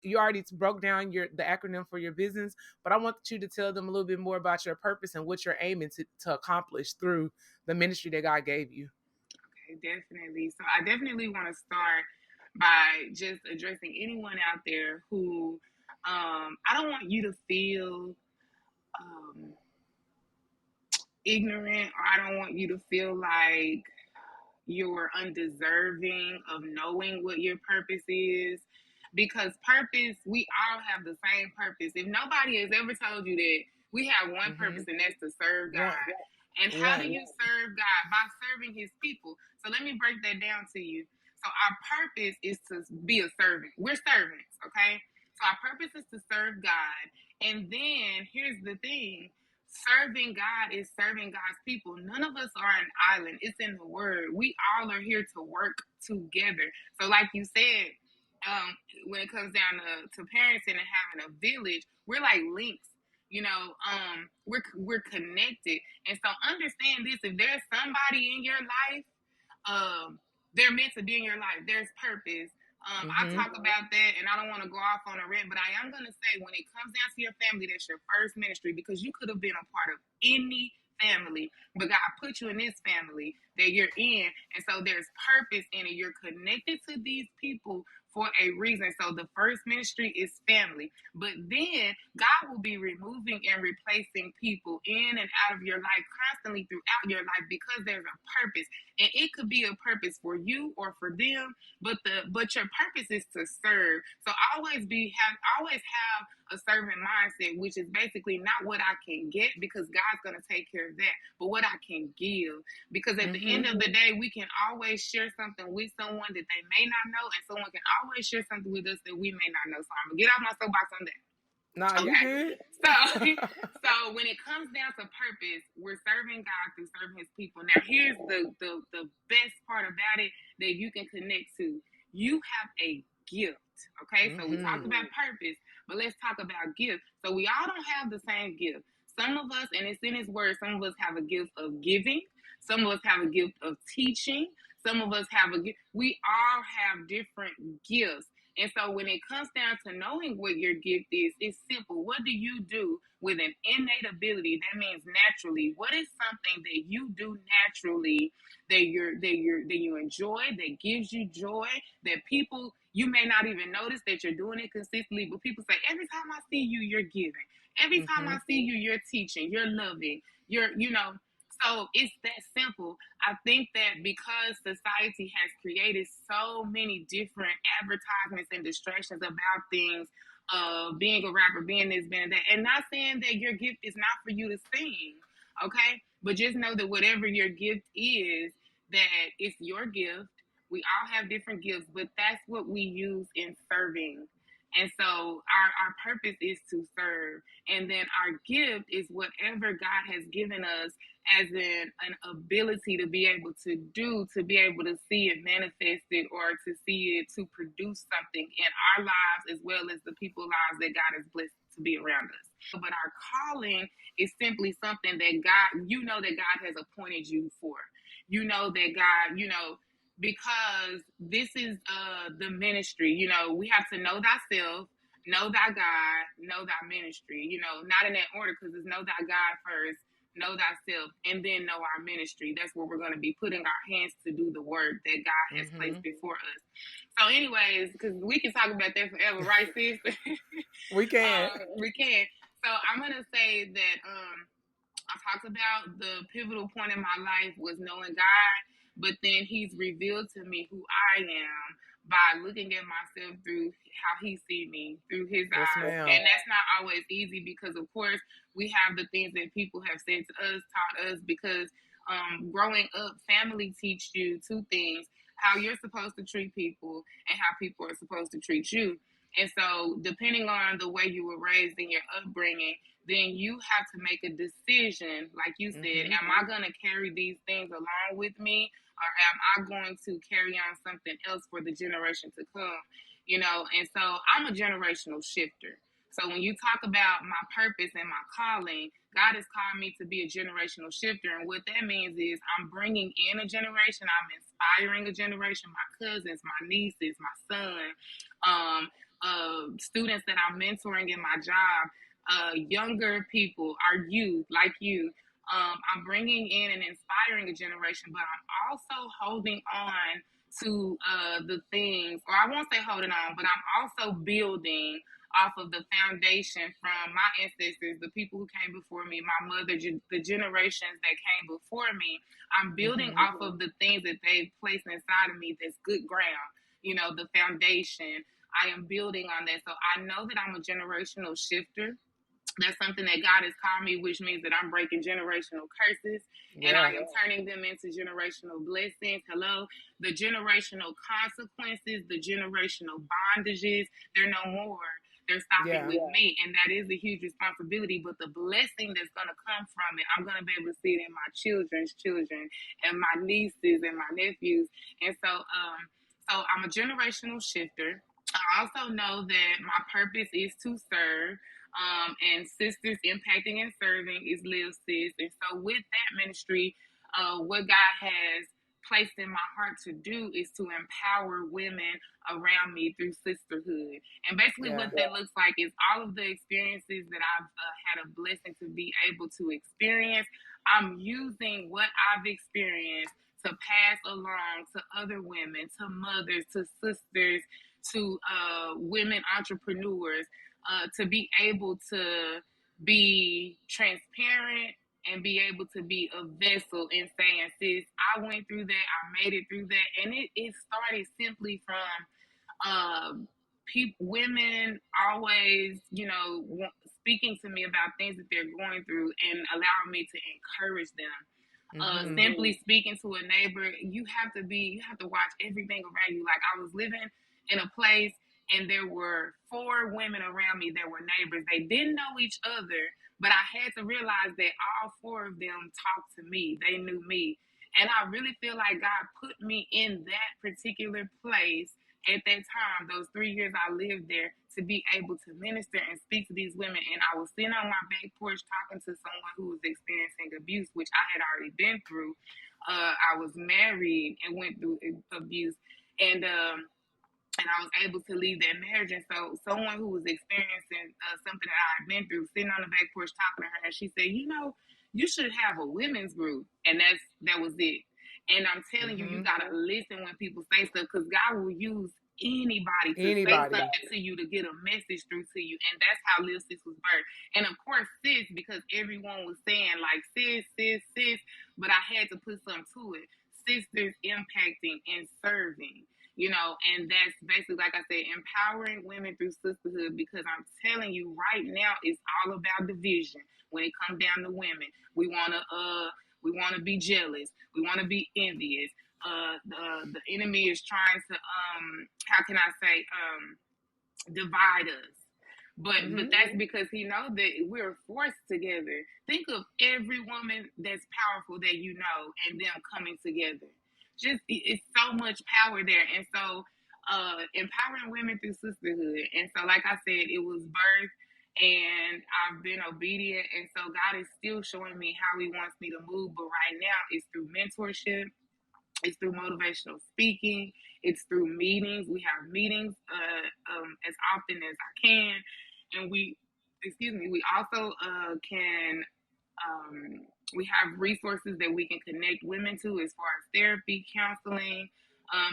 You already broke down the acronym for your business, but I want you to tell them a little bit more about your purpose and what you're aiming to accomplish through the ministry that God gave you. Okay, definitely. So I definitely want to start by just addressing anyone out there who I don't want you to feel ignorant, or I don't want you to feel like you're undeserving of knowing what your purpose is, because purpose, we all have the same purpose. If nobody has ever told you that, we have one purpose, and that's to serve God. And how do you serve God? By serving his people. So let me break that down to you. So our purpose is to be a servant. We're servants, okay? So our purpose is to serve God. And then here's the thing. Serving God is serving God's people. None of us are an island. It's in the word. We all are here to work together. So like you said, when it comes down to parenting and having a village, we're like links. We're connected. And so understand this: if there's somebody in your life, they're meant to be in your life. There's purpose. I talk about that, and I don't want to go off on a rant, but I am going to say, when it comes down to your family, that's your first ministry, because you could have been a part of any family, but God put you in this family that you're in, and so there's purpose in it. You're connected to these people for a reason. So the first ministry is family, but then God will be removing and replacing people in and out of your life constantly throughout your life, because there's a purpose, and it could be a purpose for you or for them, but your purpose is to serve. So always have a servant mindset, which is basically not what I can get, because God's going to take care of that, but what I can give. Because at the end of the day, we can always share something with someone that they may not know, and someone can always share something with us that we may not know. So I'm going to get off my soapbox on that. Nah, okay. You good. So when it comes down to purpose, we're serving God through serving his people. Now, here's the best part about it that you can connect to. You have a gift, okay? So we talked about purpose, but let's talk about gift. So we all don't have the same gift. Some of us, and it's in his word, some of us have a gift of giving. Some of us have a gift of teaching. Some of us have a gift. We all have different gifts. And so when it comes down to knowing what your gift is, it's simple. What do you do with an innate ability? That means naturally. What is something that you do naturally that you enjoy, that gives you joy, that people, you may not even notice that you're doing it consistently, but people say, every time I see you, you're giving. Every time I see you, you're teaching, you're loving, So it's that simple. I think that because society has created so many different advertisements and distractions about things, being a rapper, being this, being that, and not saying that your gift is not for you to sing, okay? But just know that whatever your gift is, that it's your gift. We all have different gifts, but that's what we use in serving. And so our purpose is to serve. And then our gift is whatever God has given us as an ability to be able to do, to be able to see it manifested or to see it to produce something in our lives as well as the people's lives that God has blessed to be around us. But our calling is simply something that God, you know, that God has appointed you for. You know that God, you know, because this is the ministry. You know, we have to know thyself, know thy God, know thy ministry. You know, not in that order, because it's know thy God first, know thyself, and then know our ministry. That's where we're going to be putting our hands to do the work that God has placed before us. So anyways, because we can talk about that forever, right, sis? We can. We can. So I'm going to say that I talked about the pivotal point in my life was knowing God, but then he's revealed to me who I am by looking at myself through how he sees me, through his Yes, eyes. ma'am. And that's not always easy because, of course, we have the things that people have said to us, taught us, because growing up, family teach you two things: how you're supposed to treat people and how people are supposed to treat you. And so, depending on the way you were raised in your upbringing, then you have to make a decision, like you said, am I going to carry these things along with me, or am I going to carry on something else for the generation to come? You know, and so I'm a generational shifter. So when you talk about my purpose and my calling, God has called me to be a generational shifter. And what that means is I'm bringing in a generation. I'm inspiring a generation, my cousins, my nieces, my son, students that I'm mentoring in my job, younger people, our youth, like you. I'm bringing in and inspiring a generation, but I'm also holding on to the things, or I won't say holding on, but I'm also building off of the foundation from my ancestors, the people who came before me, my mother, the generations that came before me. I'm building off of the things that they've placed inside of me that's good ground, you know, the foundation. I am building on that. So I know that I'm a generational shifter. That's something that God has called me, which means that I'm breaking generational curses and I am turning them into generational blessings. Hello. The generational consequences, the generational bondages, they're no more. They're stopping with me. And that is a huge responsibility. But the blessing that's going to come from it, I'm going to be able to see it in my children's children and my nieces and my nephews. And so I'm a generational shifter. I also know that my purpose is to serve. And Sisters Impacting and Serving is Live Sis. And so with that ministry, what God has placed in my heart to do is to empower women around me through sisterhood. And basically what that looks like is all of the experiences that I've had a blessing to be able to experience. I'm using what I've experienced to pass along to other women, to mothers, to sisters, to women entrepreneurs, to be able to be transparent and be able to be a vessel in saying, sis, I went through that, I made it through that. And it started simply from women always, you know, speaking to me about things that they're going through and allowing me to encourage them. Simply speaking to a neighbor, you have to watch everything around you. Like, I was living in a place and there were 4 women around me that were neighbors. They didn't know each other, but I had to realize that all 4 of them talked to me. They knew me. And I really feel like God put me in that particular place at that time, those 3 years I lived there, to be able to minister and speak to these women. And I was sitting on my back porch talking to someone who was experiencing abuse, which I had already been through. I was married and went through abuse. And I was able to leave that marriage. And so someone who was experiencing something that I had been through, sitting on the back porch talking to her, and she said, you know, you should have a women's group. And that was it. And I'm telling you, you got to listen when people say stuff, because God will use anybody to say Anybody. something to you, to get a message through to you. And that's how Lil Sis was birthed. And of course, sis, because everyone was saying like sis, sis, sis, but I had to put something to it. Sisters impacting and serving, you know, and that's basically, like I said, empowering women through sisterhood, because I'm telling you right now, it's all about division when it comes down to women. We wanna be jealous, we wanna be envious. The enemy is trying to how can I say divide us. But that's because he knows that we're forced together. Think of every woman that's powerful that you know and them coming together. Just it's so much power there. And so empowering women through sisterhood. And so like I said, it was birth and I've been obedient, and so God is still showing me how he wants me to move. But right now it's through mentorship, it's through motivational speaking, it's through meetings. We have meetings as often as I can, and we also can we have resources that we can connect women to as far as therapy, counseling,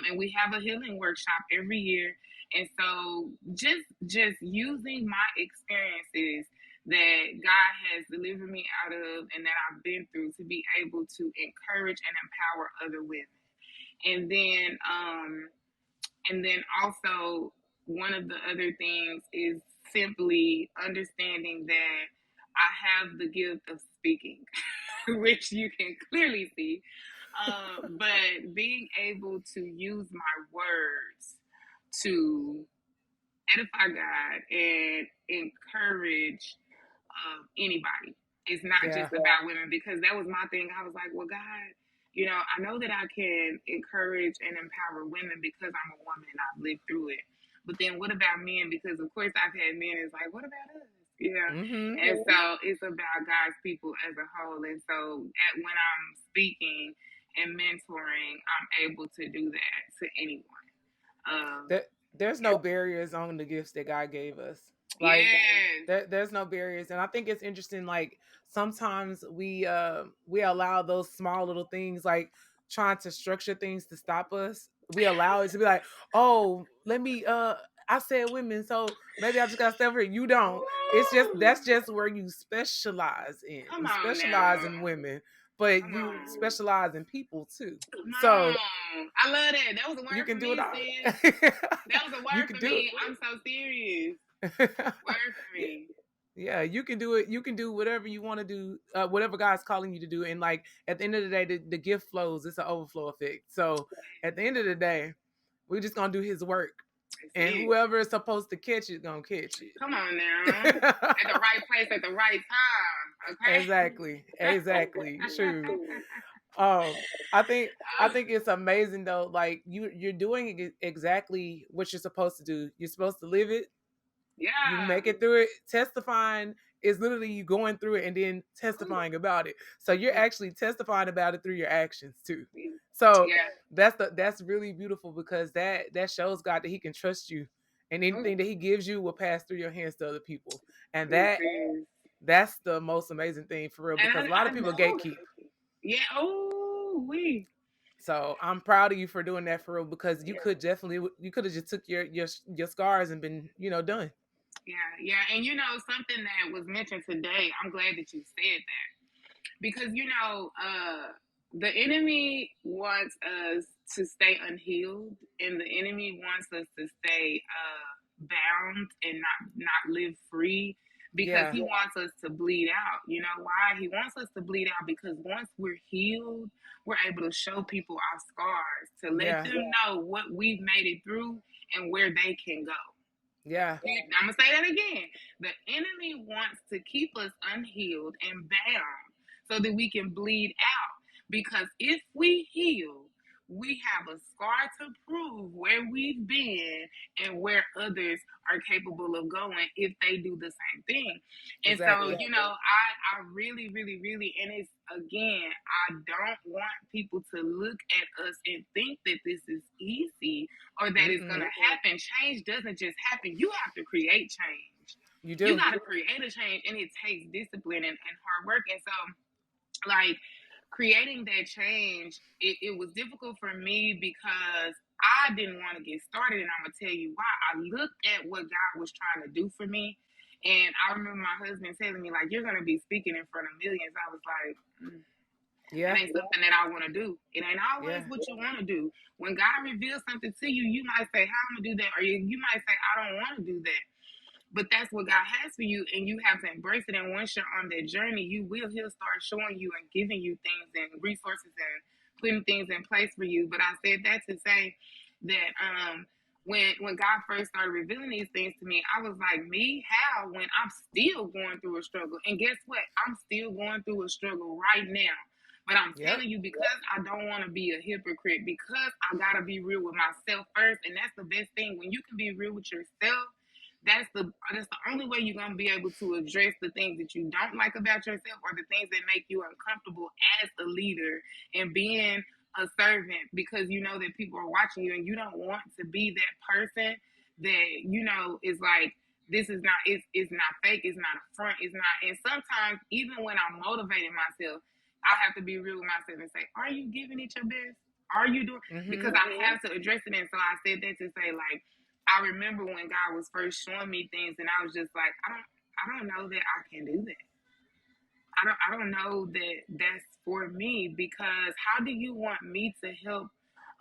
and we have a healing workshop every year. And so just using my experiences that God has delivered me out of and that I've been through to be able to encourage and empower other women. And then also one of the other things is simply understanding that I have the gift of speaking, which you can clearly see. But being able to use my words to edify God and encourage anybody. It's not just about women, because that was my thing. I was like, well, God, you know, I know that I can encourage and empower women because I'm a woman and I've lived through it. But then what about men? Because of course I've had men. It's like, what about us? Yeah. And so it's about God's people as a whole. And so when I'm speaking and mentoring, I'm able to do that to anyone. There's no barriers on the gifts that God gave us. Like there's no barriers. And I think it's interesting, like sometimes we allow those small little things, like trying to structure things to stop us. We allow it to be like, oh, let me I said women, so maybe I just gotta stay over here. You don't. It's just that's just where you specialize in. Come You on specialize now. in women, but Come you on. specialize in people too. Come So on. I love that. That was a you word can for do it me, all. sis. That was a You word can for do me. it. I'm so serious. Word for me. Yeah, you can do it. You can do whatever you want to do, whatever God's calling you to do. And like at the end of the day, the gift flows. It's an overflow effect. So at the end of the day, we're just gonna do His work, and whoever is supposed to catch it gonna catch it. Come on now, at the right place at the right time. Okay. Exactly. True. I think it's amazing though. Like you're doing exactly what you're supposed to do. You're supposed to live it. Yeah. You make it through it. Testifying is literally you going through it and then testifying about it. So you're actually testifying about it through your actions too. So that's really beautiful, because that shows God that He can trust you, and anything that He gives you will pass through your hands to other people. And that's the most amazing thing for real, because a lot of people gatekeep. Yeah. Oh, we. So I'm proud of you for doing that for real, because you could have just took your scars and been done. Yeah, and something that was mentioned today, I'm glad that you said that, because the enemy wants us to stay unhealed, and the enemy wants us to stay bound and not live free, because he wants us to bleed out. You know why? He wants us to bleed out because once we're healed, we're able to show people our scars, to let them know what we've made it through and where they can go. Yeah. I'm going to say that again. The enemy wants to keep us unhealed and bound so that we can bleed out. Because if we heal, we have a scar to prove where we've been and where others are capable of going if they do the same thing. And so, I really, really, really, and it's, again, I don't want people to look at us and think that this is easy or that it's going to happen. Change doesn't just happen. You have to create change. You do. You got to create a change, and it takes discipline and hard work. And so, like, creating that change, it was difficult for me because I didn't want to get started, and I'm gonna tell you why. I looked at what God was trying to do for me, and I remember my husband telling me, like, you're gonna be speaking in front of millions. I was like, Yeah. that ain't something that I want to do. It ain't always what you want to do. When God reveals something to you, you might say, how am I gonna do that? Or you might say, I don't want to do that. But that's what God has for you, and you have to embrace it. And once you're on that journey, he'll start showing you and giving you things and resources and putting things in place for you. But I said that to say that when God first started revealing these things to me, I was like, me, how? When I'm still going through a struggle. And guess what? I'm still going through a struggle right now. But I'm telling you, because I don't want to be a hypocrite, because I got to be real with myself first. And that's the best thing. When you can be real with yourself, that's the only way you're going to be able to address the things that you don't like about yourself, or the things that make you uncomfortable as a leader and being a servant, because you know that people are watching you, and you don't want to be that person that, you know, is like, this is not, it's not fake, it's not a front, it's not. And sometimes even when I'm motivating myself, I have to be real with myself and say, are you giving it your best? Are you doing? Because I have to address it. And so I said that to say, like, I remember when God was first showing me things, and I was just like, I don't know that I can do that. I don't know that that's for me, because how do you want me to help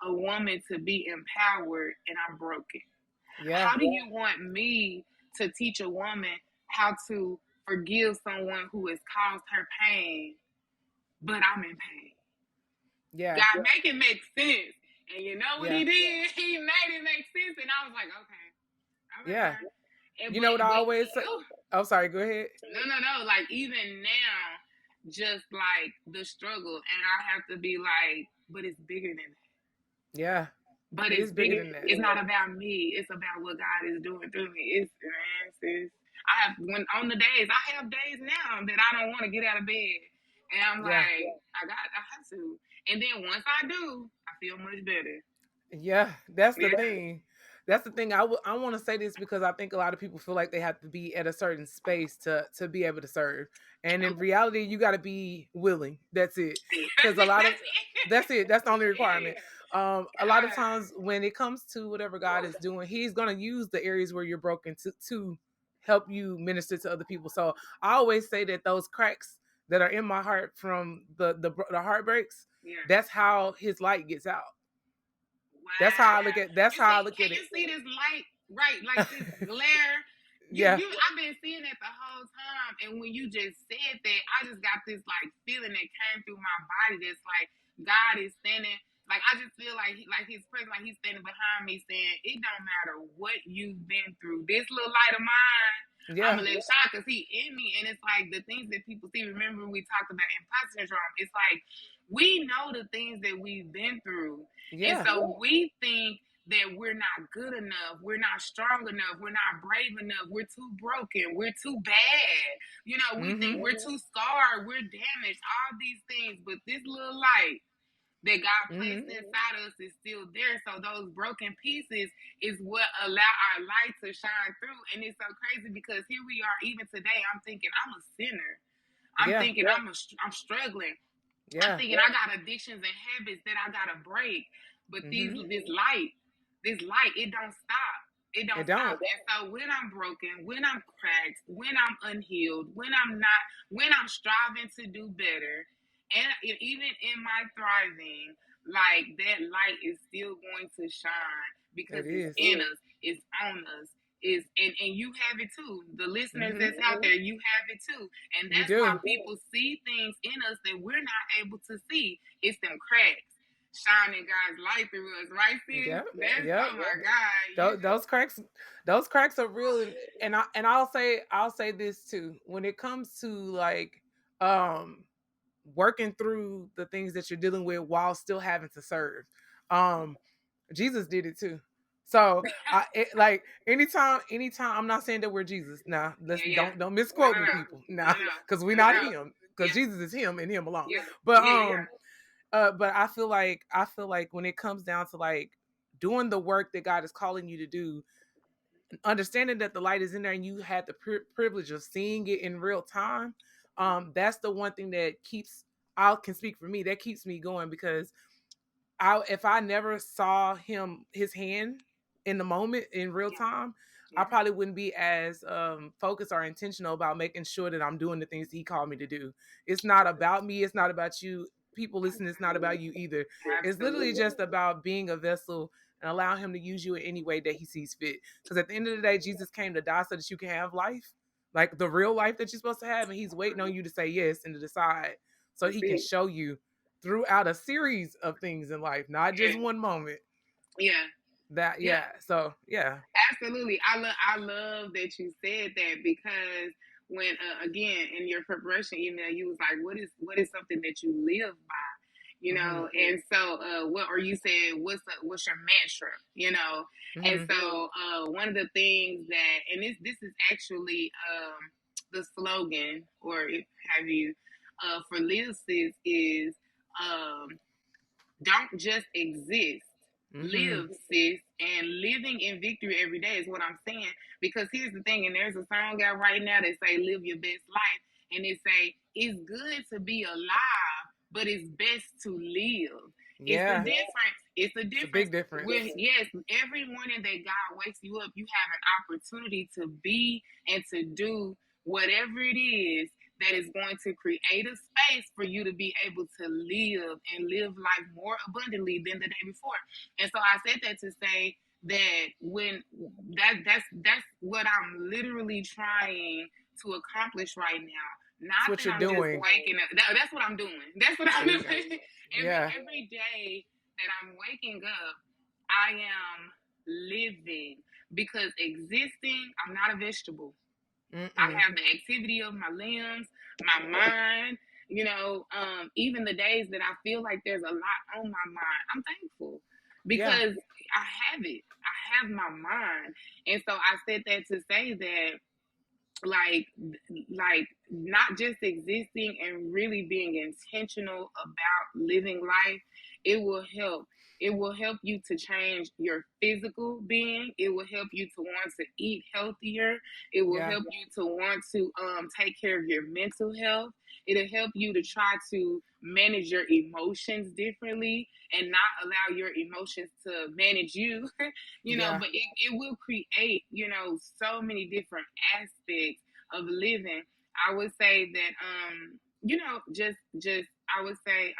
a woman to be empowered and I'm broken? Yeah. How do you want me to teach a woman how to forgive someone who has caused her pain, but I'm in pain? Yeah. God, make it make sense. And you know what Yeah. he did? He made it make sense. And I was like, okay. All right, Yeah. God. And, You know what I always say? Oh, sorry. Go ahead. No. Like, even now, just like the struggle, and I have to be like, but it's bigger than that. Yeah. But It it's is bigger than that. It's not about me. It's about what God is doing through me. It's, man, sis. I have days now that I don't want to get out of bed, and I'm like, I have to. And then once I do, I feel much better. Yeah, that's the thing. That's the thing. I want to say this because I think a lot of people feel like they have to be at a certain space to be able to serve, and in reality, you got to be willing. That's it. Because a lot of that's it. That's the only requirement. A lot of times when it comes to whatever God is doing, He's gonna use the areas where you're broken to help you minister to other people. So I always say that those cracks that are in my heart from the heartbreaks, that's how His light gets out. Wow. That's how I look at. Can you see this light, right? Like this glare. I've been seeing it the whole time, and when you just said that, I just got this like feeling that came through my body. That's like God is standing. Like, I just feel like His presence, like He's standing behind me, saying, "It don't matter what you've been through. This little light of mine, I'm gonna let shine, because He in me." And it's like the things that people see. Remember, we talked about imposter syndrome. It's like we know the things that we've been through. And so we think that we're not good enough, we're not strong enough, we're not brave enough, we're too broken, we're too bad. You know, we think we're too scarred, we're damaged, all these things. But this little light that God placed inside us is still there. So those broken pieces is what allow our light to shine through. And it's so crazy, because here we are, even today, I'm thinking I'm a sinner. I'm thinking I'm struggling. I'm thinking I got addictions and habits that I gotta break. But this light, it don't stop. It don't stop. And so when I'm broken, when I'm cracked, when I'm unhealed, when I'm striving to do better, and even in my thriving, like, that light is still going to shine, because it's in us, it's on us. And you have it too. The listeners that's out there, you have it too. And that's why people see things in us that we're not able to see. It's them cracks shining God's light through us, right, sis? Oh my God. Those cracks are real. And I'll say this too. When it comes to like working through the things that you're dealing with while still having to serve, Jesus did it too. So like anytime I'm not saying that we're Jesus. Nah, don't misquote me, people. Nah, because we're not Him. Because Jesus is Him and Him alone. But but I feel like when it comes down to like doing the work that God is calling you to do, understanding that the light is in there and you had the privilege of seeing it in real time, that's the one thing that I can speak for me, that keeps me going, because if I never saw his hand in the moment in real time, I Yeah. probably wouldn't be as focused or intentional about making sure that I'm doing the things he called me to do. It's not about me. It's not about you. People listening, it's not about you either. It's literally Absolutely. just about being a vessel and allow him to use you in any way that he sees fit. Because at the end of the day, Jesus came to die so that you can have life, like the real life that you're supposed to have. And he's waiting on you to say yes and to decide so he can Big. show you throughout a series of things in life, not just Yeah. one moment. Yeah. That Yeah. So yeah. Absolutely. I love that you said that, because when again in your preparation email you was like, what is something that you live by, you know? And so what, or you said what's your mantra, you know? And so one of the things that, and this is actually the slogan, or if have you for Live Sis, is don't just exist. Live, sis. And living in victory every day is what I'm saying. Because here's the thing, and there's a song out right now that say live your best life. And it say it's good to be alive, but it's best to live. Yeah. It's the difference. It's a difference. It's a big difference. Yes, every morning that God wakes you up, you have an opportunity to be and to do whatever it is that is going to create a space for you to be able to live and live life more abundantly than the day before. And so I said that to say that when that's what I'm literally trying to accomplish right now. Not that's what that you're I'm doing. just waking up. That's what I'm doing. That's what I'm doing. Yeah. Every day that I'm waking up, I am living, because existing, I'm not a vegetable. I have the activity of my limbs, my mind, you know, even the days that I feel like there's a lot on my mind, I'm thankful because I have it. I have my mind. And so I said that to say that like not just existing and really being intentional about living life, it will help you to change your physical being. It will help you to want to eat healthier. It will help you to want to take care of your mental health. It'll help you to try to manage your emotions differently and not allow your emotions to manage you. You know, but it will create, you know, so many different aspects of living. I would say that you know, just I would say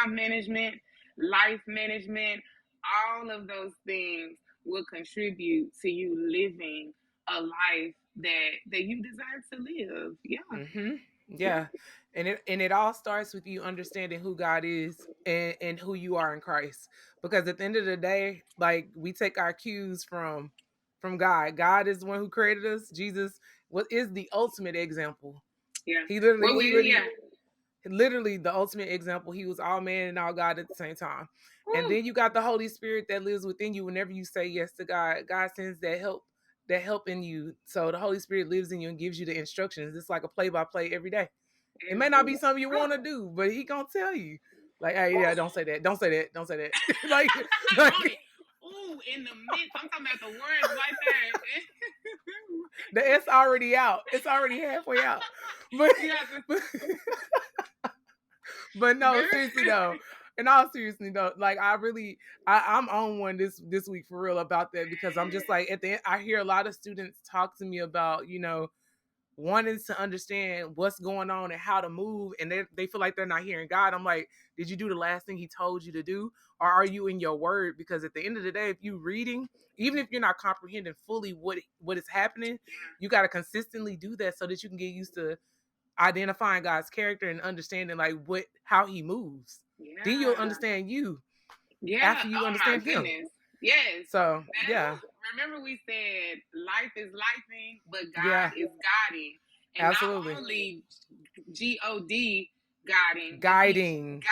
time management, life management, all of those things will contribute to you living a life that you desire to live. Yeah. Yeah. And it all starts with you understanding who God is and who you are in Christ. Because at the end of the day, like we take our cues from God. God is the one who created us. Jesus is the ultimate example. Yeah. He literally Well, literally the ultimate example. He was all man and all God at the same time. Woo. And then you got the Holy Spirit that lives within you. Whenever you say yes to God, God sends that help in you. So the Holy Spirit lives in you and gives you the instructions. It's like a play-by-play every day. It may not be something you want to do, but he gonna tell you. Like, hey, yeah, don't say that. Don't say that. Don't say that. like ooh, in the midst. I'm talking about the words right there. it's already out. It's already halfway out. But but no, seriously though. In all seriousness though, like I'm on one this week for real about that, because I'm just like at the end, I hear a lot of students talk to me about, you know, wanting to understand what's going on and how to move, and they feel like they're not hearing God. I'm like, did you do the last thing he told you to do, or are you in your word? Because at the end of the day, if you reading, even if you're not comprehending fully what is happening, you got to consistently do that so that you can get used to identifying God's character and understanding like how he moves. Then you'll understand you after you understand him. Yes. So yeah. Remember we said life is lifing, but God is guiding. And absolutely. Not only God guiding, guiding, Guiding,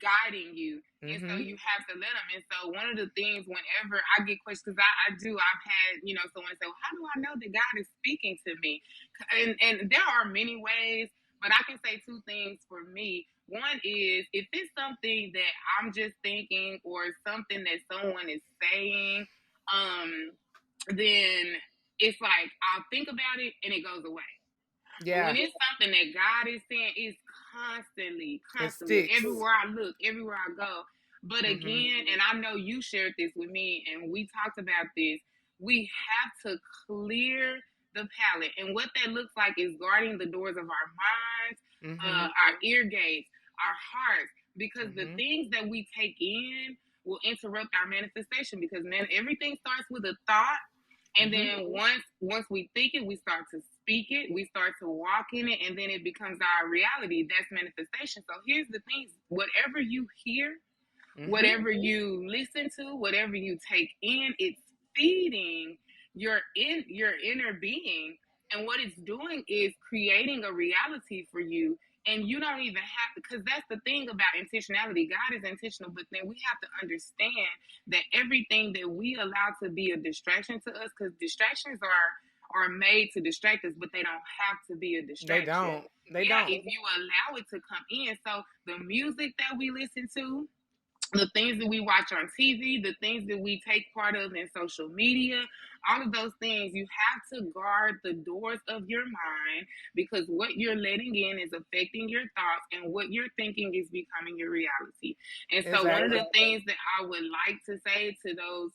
guiding you. And so you have to let him. And so one of the things, whenever I get questions, because I've had, you know, someone say, well, how do I know that God is speaking to me? And there are many ways, but I can say two things for me. One is, if it's something that I'm just thinking or something that someone is saying, then it's like I'll think about it and it goes away. Yeah. When it's something that God is saying, it's constantly, It sticks. everywhere I look, everywhere I go. But again, and I know you shared this with me, and we talked about this. We have to clear the palate, and what that looks like is guarding the doors of our minds, our ear gates, our hearts, because the things that we take in will interrupt our manifestation. Because everything starts with a thought. And then once we think it, we start to speak it, we start to walk in it, and then it becomes our reality. That's manifestation. So here's the thing: whatever you hear, whatever you listen to, whatever you take in, it's feeding your inner being. And what it's doing is creating a reality for you. And you don't even have to, because that's the thing about intentionality. God is intentional, but then we have to understand that everything that we allow to be a distraction to us, because distractions are made to distract us, but they don't have to be a distraction. They don't. If you allow it to come in. So the music that we listen to, the things that we watch on TV, the things that we take part of in social media, all of those things, you have to guard the doors of your mind, because what you're letting in is affecting your thoughts, and what you're thinking is becoming your reality. And so one of the things that I would like to say to those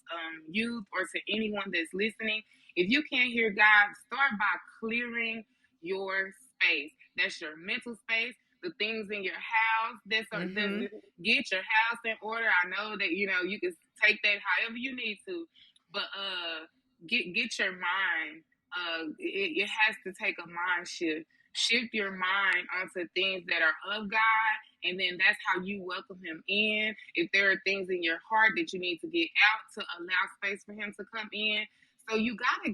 youth, or to anyone that's listening, if you can't hear God, start by clearing your space. That's your mental space. The things in your house, get your house in order. I know that you can take that however you need to, but get your mind. It has to take a mind shift. Shift your mind onto things that are of God, and then that's how you welcome Him in. If there are things in your heart that you need to get out to allow space for Him to come in, so you gotta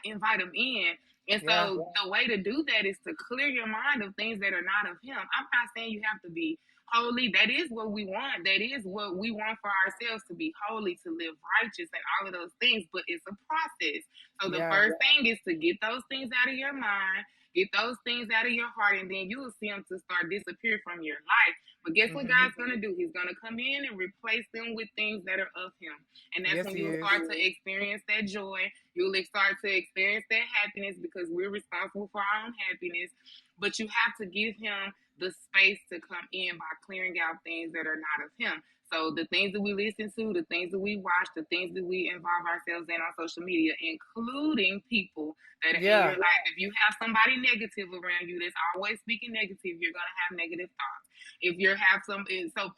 invite Him in. And so the way to do that is to clear your mind of things that are not of Him. I'm not saying you have to be holy. That is what we want. That is what we want for ourselves, to be holy, to live righteous, and all of those things. But it's a process. So the first thing is to get those things out of your mind, get those things out of your heart, and then you will see them to start disappear from your life. But guess what God's going to do? He's going to come in and replace them with things that are of Him. And that's when you'll start to experience that joy. You'll start to experience that happiness, because we're responsible for our own happiness. But you have to give Him the space to come in by clearing out things that are not of Him. So the things that we listen to, the things that we watch, the things that we involve ourselves in on social media, including people that are in your life. If you have somebody negative around you that's always speaking negative, you're going to have negative thoughts. If you have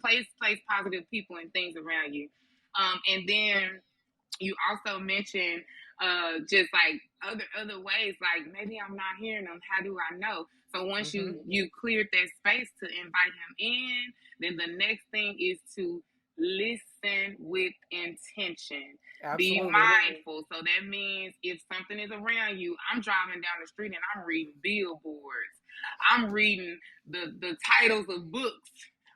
place positive people and things around you. And then you also mentioned just like other ways, like maybe I'm not hearing them. How do I know? So once you cleared that space to invite Him in, then the next thing is to listen with intention. Absolutely. Be mindful. So that means if something is around you, I'm driving down the street and I'm reading billboards. I'm reading the titles of books,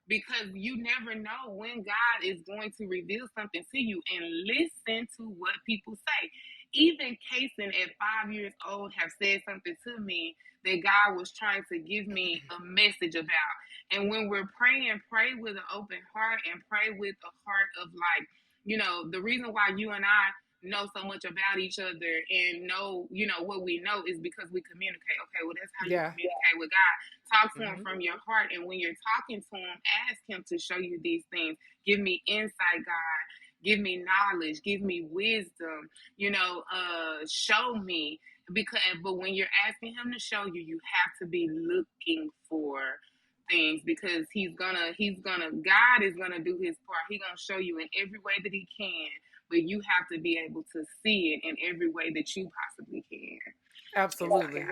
because you never know when God is going to reveal something to you. And listen to what people say. Even Kason at 5 years old have said something to me that God was trying to give me a message about. And when we're praying, pray with an open heart, and pray with a heart of the reason why you and I know so much about each other and know what we know is because we communicate. Okay, well, that's how you communicate with God. Talk to Him from your heart. And when you're talking to Him, ask Him to show you these things. Give me insight, God. Give me knowledge. Give me wisdom. Show me. But when you're asking Him to show you, you have to be looking for things, because God is gonna do His part. He's gonna show you in every way that He can, but you have to be able to see it in every way that you possibly can. Absolutely.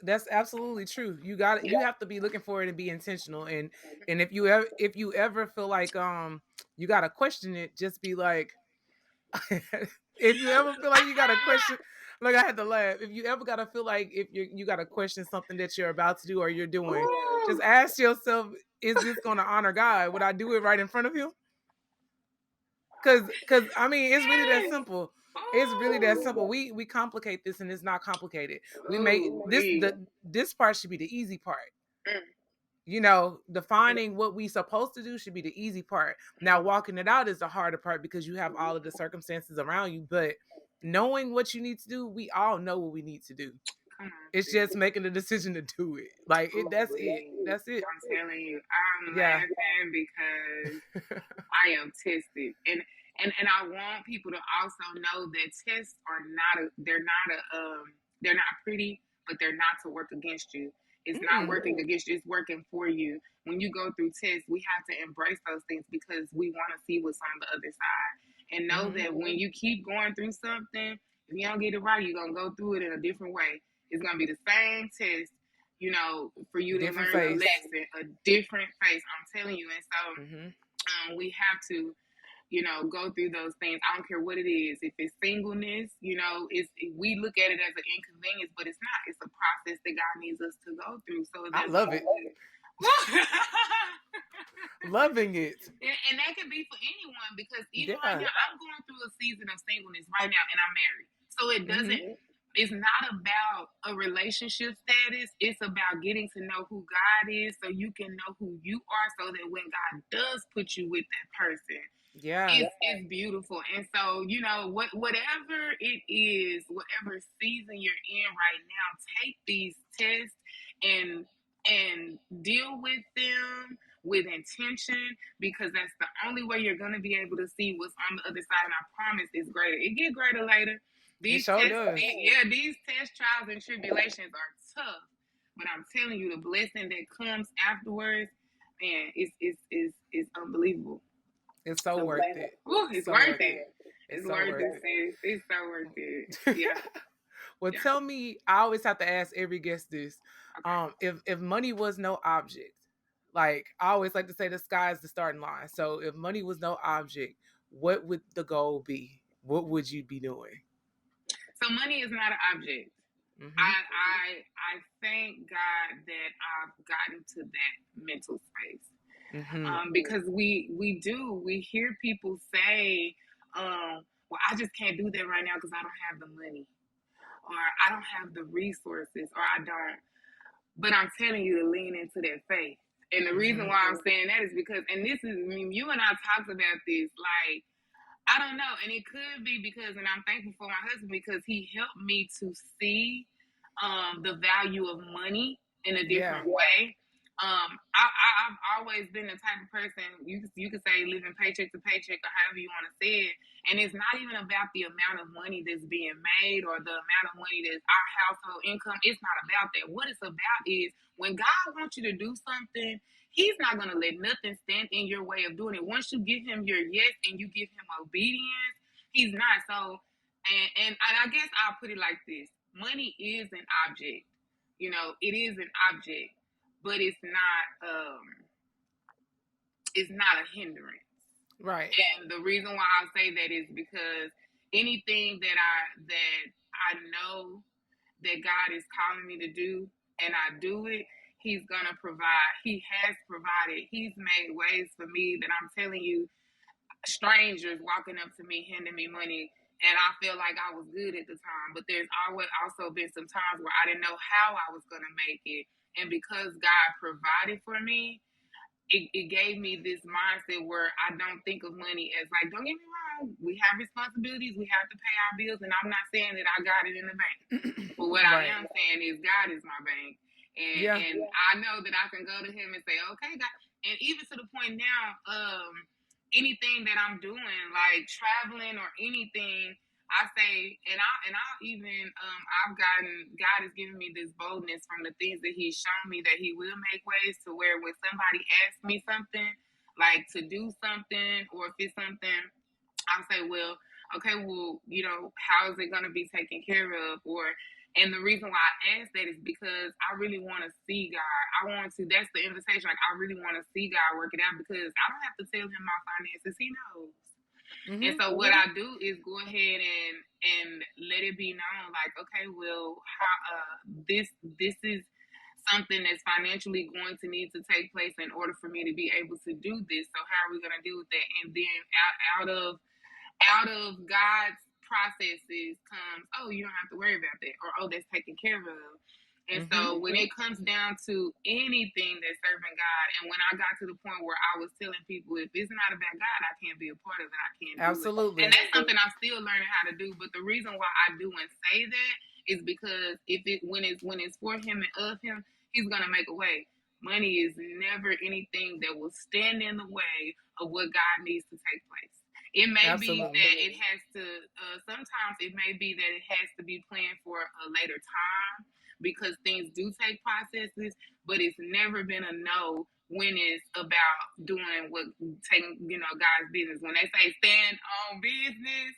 That's absolutely true. You have to be looking for it and be intentional. And if you ever feel like you gotta question it, just be like, if you ever feel like you gotta question, like, I had to laugh. If you ever gotta feel like if you gotta question something that you're about to do or you're doing, just ask yourself, is this gonna honor God? Would I do it right in front of Him? Because I mean, it's really that simple. It's really that simple. We complicate this, and it's not complicated. We make this part should be the easy part. Defining what we supposed to do should be the easy part. Now, walking it out is the harder part, because you have all of the circumstances around you. But knowing what you need to do, we all know what we need to do. Come on. It's sis. just making the decision to do it. Like that's it. That's it. I'm telling you, I'm Yeah. laughing because I am tested, and I want people to also know that tests are they're not pretty, but they're not to work against you. It's not working against you, it's working for you. When you go through tests, we have to embrace those things because we want to see what's on the other side. And know that when you keep going through something, if you don't get it right, you're going to go through it in a different way. It's going to be the same test, you know, for you to Different learn a face. lesson, a different face. I'm telling you. And so we have to, you know, go through those things. I don't care what it is. If it's singleness, you know, we look at it as an inconvenience, but it's not. It's a process that God needs us to go through. So I love it. Loving it. And that can be for anyone because even right now, I'm going through a season of singleness right now, and I'm married. So it doesn't. It's not about a relationship status. It's about getting to know who God is, so you can know who you are, so that when God does put you with that person, it's beautiful. And so, you know, whatever it is, whatever season you're in right now, take these tests and deal with them with intention, because that's the only way you're going to be able to see what's on the other side. And I promise it's greater. It get greater later. These these test trials and tribulations are tough, but I'm telling you, the blessing that comes afterwards, man, it's unbelievable. It's so worth it. It's worth it. It's worth it, sis. It's so worth it. Yeah. Well, tell me, I always have to ask every guest this. If money was no object, like I always like to say the sky is the starting line. So if money was no object, what would the goal be? What would you be doing? So money is not an object. I thank God that I've gotten to that mental space. Because we hear people say, well, I just can't do that right now because I don't have the money, or I don't have the resources, or I don't. But I'm telling you to lean into that faith. And the reason why I'm saying that is because, and this is, I mean, you and I talked about this, like, I don't know. And it could be because, and I'm thankful for my husband because he helped me to see the value of money in a different way. I've always been the type of person, you could say living paycheck to paycheck or however you want to say it. And it's not even about the amount of money that's being made or the amount of money that's our household income. It's not about that. What it's about is when God wants you to do something, He's not going to let nothing stand in your way of doing it. Once you give Him your yes and you give Him obedience, He's not. So, and I guess I'll put it like this. Money is an object. You know, it is an object, but it's not a hindrance. Right. And the reason why I say that is because anything that I know that God is calling me to do and I do it, He's gonna provide. He has provided. He's made ways for me that I'm telling you, strangers walking up to me, handing me money, and I feel like I was good at the time. But there's always also been some times where I didn't know how I was gonna make it. And because God provided for me, it gave me this mindset where I don't think of money as like, don't get me wrong, we have responsibilities, we have to pay our bills, and I'm not saying that I got it in the bank. But what I am saying is God is my bank. And I know that I can go to Him and say, okay, God. And even to the point now, anything that I'm doing, like traveling or anything, I say, and I'll even, God has given me this boldness from the things that He's shown me that He will make ways to where when somebody asks me something, like to do something, or if it's something, I'll say, well, okay, well, you know, how is it going to be taken care of? And the reason why I ask that is because I really want to see God. That's the invitation. Like, I really want to see God work it out because I don't have to tell Him my finances. He knows. And so what I do is go ahead and let it be known, like, okay, well, this is something that's financially going to need to take place in order for me to be able to do this. So how are we going to deal with that? And then out of God's processes comes, oh, you don't have to worry about that, or oh, that's taken care of. And so when it comes down to anything that's serving God, and when I got to the point where I was telling people, if it's not about God, I can't be a part of it. I can't do it. And that's something I'm still learning how to do. But the reason why I do and say that is because when it's for him and of him, he's gonna make a way. Money is never anything that will stand in the way of what God needs to take place. It may be Absolutely. that it has to, sometimes it may be that it has to be planned for a later time because things do take processes, but it's never been a no when it's about doing what, taking, God's business. When they say stand on business,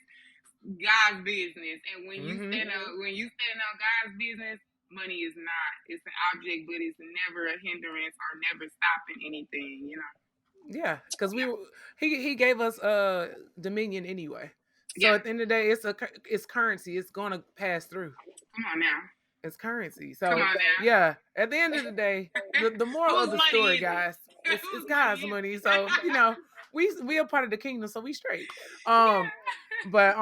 God's business. And when you stand on God's business, money is not. It's an object, but it's never a hindrance or never stopping anything, Yeah, because he gave us dominion anyway. So Yeah, at the end of the day, it's currency. It's going to pass through. come on now. It's currency. Come So on now. yeah, at the end of the day, the moral Whose of the money story, is it? guys, it's Whose money God's is money. it? So we are part of the kingdom, so we straight. Yeah. But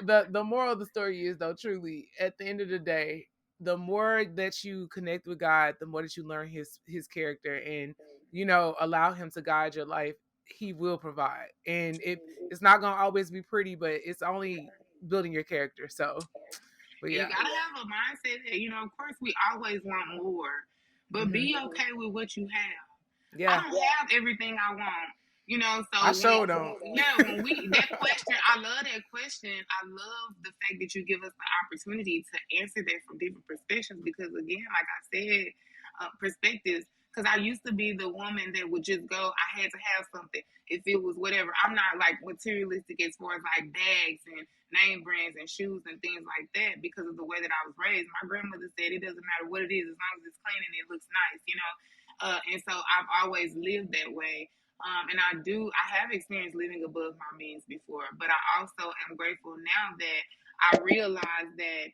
the moral of the story is though, truly, at the end of the day, the more that you connect with God, the more that you learn his character and allow him to guide your life, he will provide. And it's not gonna always be pretty, but it's only building your character. So but And you yeah. gotta have a mindset that, of course we always want more, but be okay with what you have. I Yeah. don't have everything I want. I So sure don't. when that question, I love that question. I love the fact that you give us the opportunity to answer that from different perspectives because, again, like I said, perspectives. Because I used to be the woman that would just go, I had to have something. If it was whatever, I'm not like materialistic as far as like bags and name brands and shoes and things like that because of the way that I was raised. My grandmother said it doesn't matter what it is as long as it's clean and it looks nice. And so I've always lived that way. And I have experienced living above my means before, but I also am grateful now that I realize that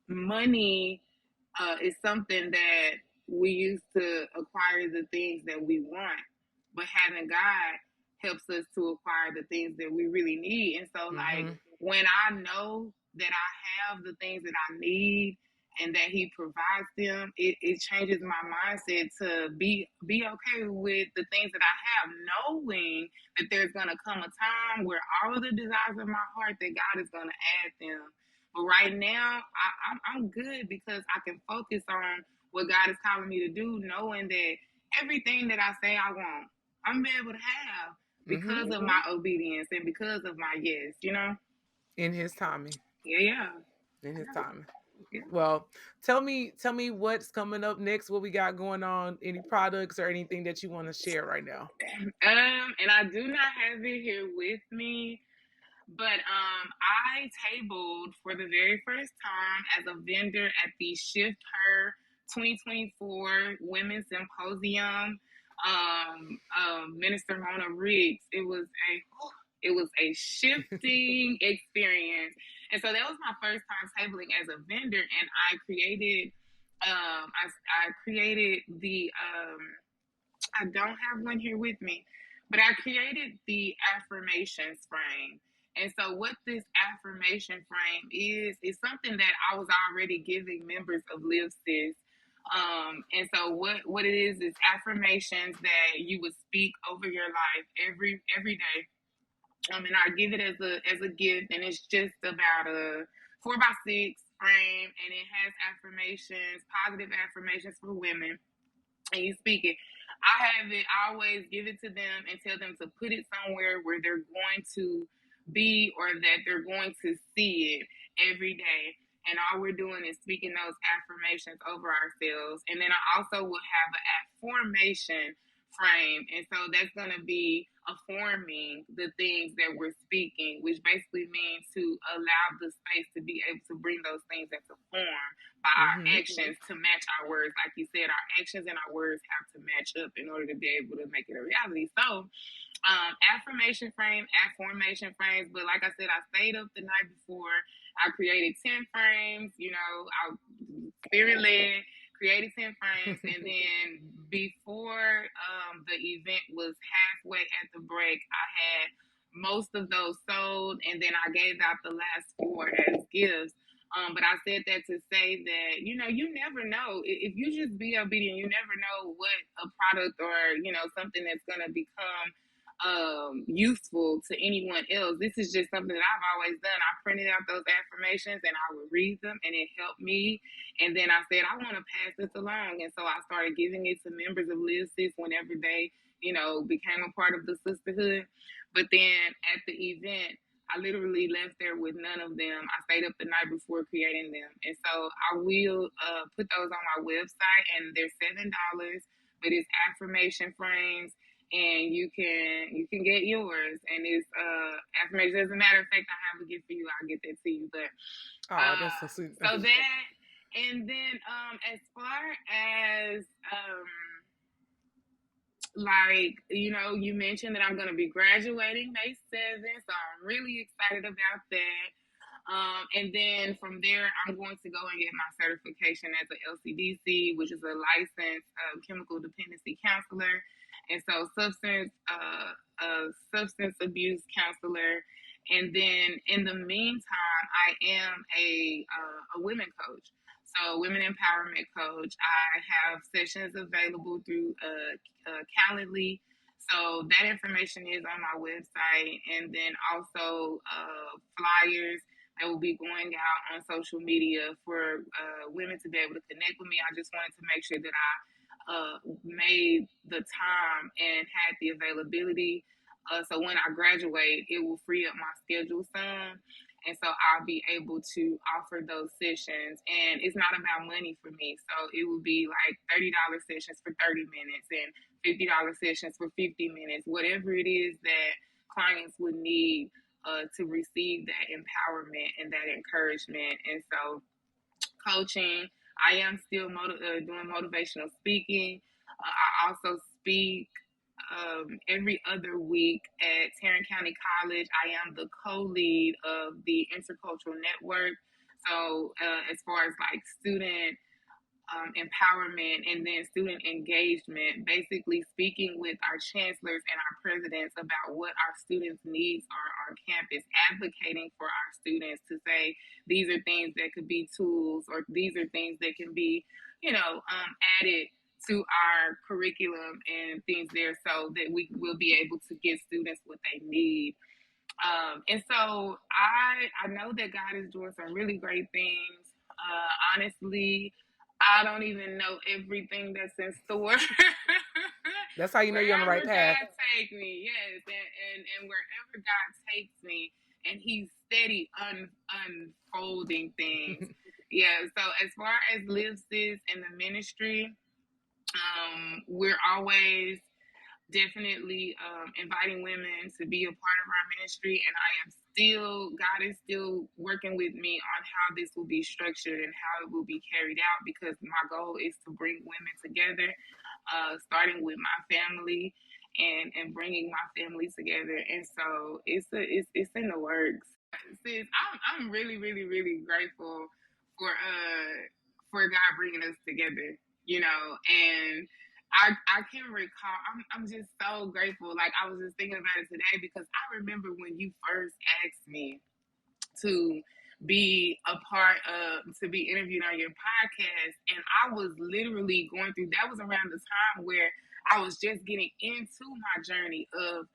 money is something that we use to acquire the things that we want, but having God helps us to acquire the things that we really need. And so, like, when I know that I have the things that I need and that he provides them, it changes my mindset to be okay with the things that I have, knowing that there's gonna come a time where all of the desires of my heart that God is gonna add them. But right now, I'm good because I can focus on what God is calling me to do, knowing that everything that I say I want, I'm able to have because of my obedience and because of my yes, In his timing. Yeah. In his timing. Yeah. Well, tell me what's coming up next, what we got going on, any products or anything that you want to share right now. And I do not have it here with me, but I tabled for the very first time as a vendor at the Shift Her 2024 Women's Symposium. Minister Mona Riggs. It was a shifting experience, and so that was my first time tabling as a vendor. And I created, I created the. I don't have one here with me, but I created the affirmations frame. And so what this affirmation frame is something that I was already giving members of Live Sis. And so what it is affirmations that you would speak over your life every day. And I give it as a gift, and it's just about a 4x6 frame, and it has affirmations, positive affirmations for women, and you speak it. I always give it to them and tell them to put it somewhere where they're going to be or that they're going to see it every day. And all we're doing is speaking those affirmations over ourselves. And then I also will have an affirmation frame. And so that's going to be affirming the things that we're speaking, which basically means to allow the space to be able to bring those things into form by our actions to match our words. Like you said, our actions and our words have to match up in order to be able to make it a reality. So affirmation frames. But like I said, I stayed up the night before. I created 10 frames, I spirit led, created 10 frames. And then before the event was halfway at the break, I had most of those sold. And then I gave out the last 4 as gifts. But I said that to say that, you never know. If you just be obedient, you never know what a product or, something that's going to become useful to anyone else. This is just something that I've always done. I printed out those affirmations and I would read them, and it helped me. And then I said, I want to pass this along. And so I started giving it to members of Live Sis whenever they, became a part of the sisterhood. But then at the event, I literally left there with none of them. I stayed up the night before creating them. And so I will put those on my website, and they're $7, but it's affirmation frames, and you can get yours. And it's affirmation. As a matter of fact, I have a gift for you. I'll get that to you. But that's so sweet. So that, and then as far as you mentioned that I'm going to be graduating May 7th, so I'm really excited about that. And then from there, I'm going to go and get my certification as a LCDC, which is a licensed chemical dependency counselor, and so substance abuse counselor. And then in the meantime, I am a women coach. So women empowerment coach. I have sessions available through Calendly. So that information is on my website. And then also flyers that will be going out on social media for women to be able to connect with me. I just wanted to make sure that I made the time and had the availability. So when I graduate, it will free up my schedule some. And so I'll be able to offer those sessions. And it's not about money for me. So it will be like $30 sessions for 30 minutes and $50 sessions for 50 minutes, whatever it is that clients would need to receive that empowerment and that encouragement. And so coaching, I am still doing motivational speaking. I also speak every other week at Tarrant County College. I am the co-lead of the Intercultural Network. So as far as like student empowerment and then student engagement, basically speaking with our chancellors and our presidents about what our students' needs are on campus, advocating for our students to say, these are things that could be tools, or these are things that can be, added to our curriculum and things there, so that we will be able to give students what they need. And so I know that God is doing some really great things. Honestly, I don't even know everything that's in store. That's how you know you're on the right path. God take me, yes, and wherever God takes me, and He's steady unfolding things. Yeah. So as far as Live Sis and the ministry, we're always definitely inviting women to be a part of our ministry, and God is still working with me on how this will be structured and how it will be carried out, because my goal is to bring women together, starting with my family and bringing my family together. And so it's in the works. Sis, I'm really, really, really grateful for God bringing us together, and I can recall, I'm just so grateful. Like, I was just thinking about it today, because I remember when you first asked me to be a part of, to be interviewed on your podcast, and I was literally going through, that was around the time where I was just getting into my journey of,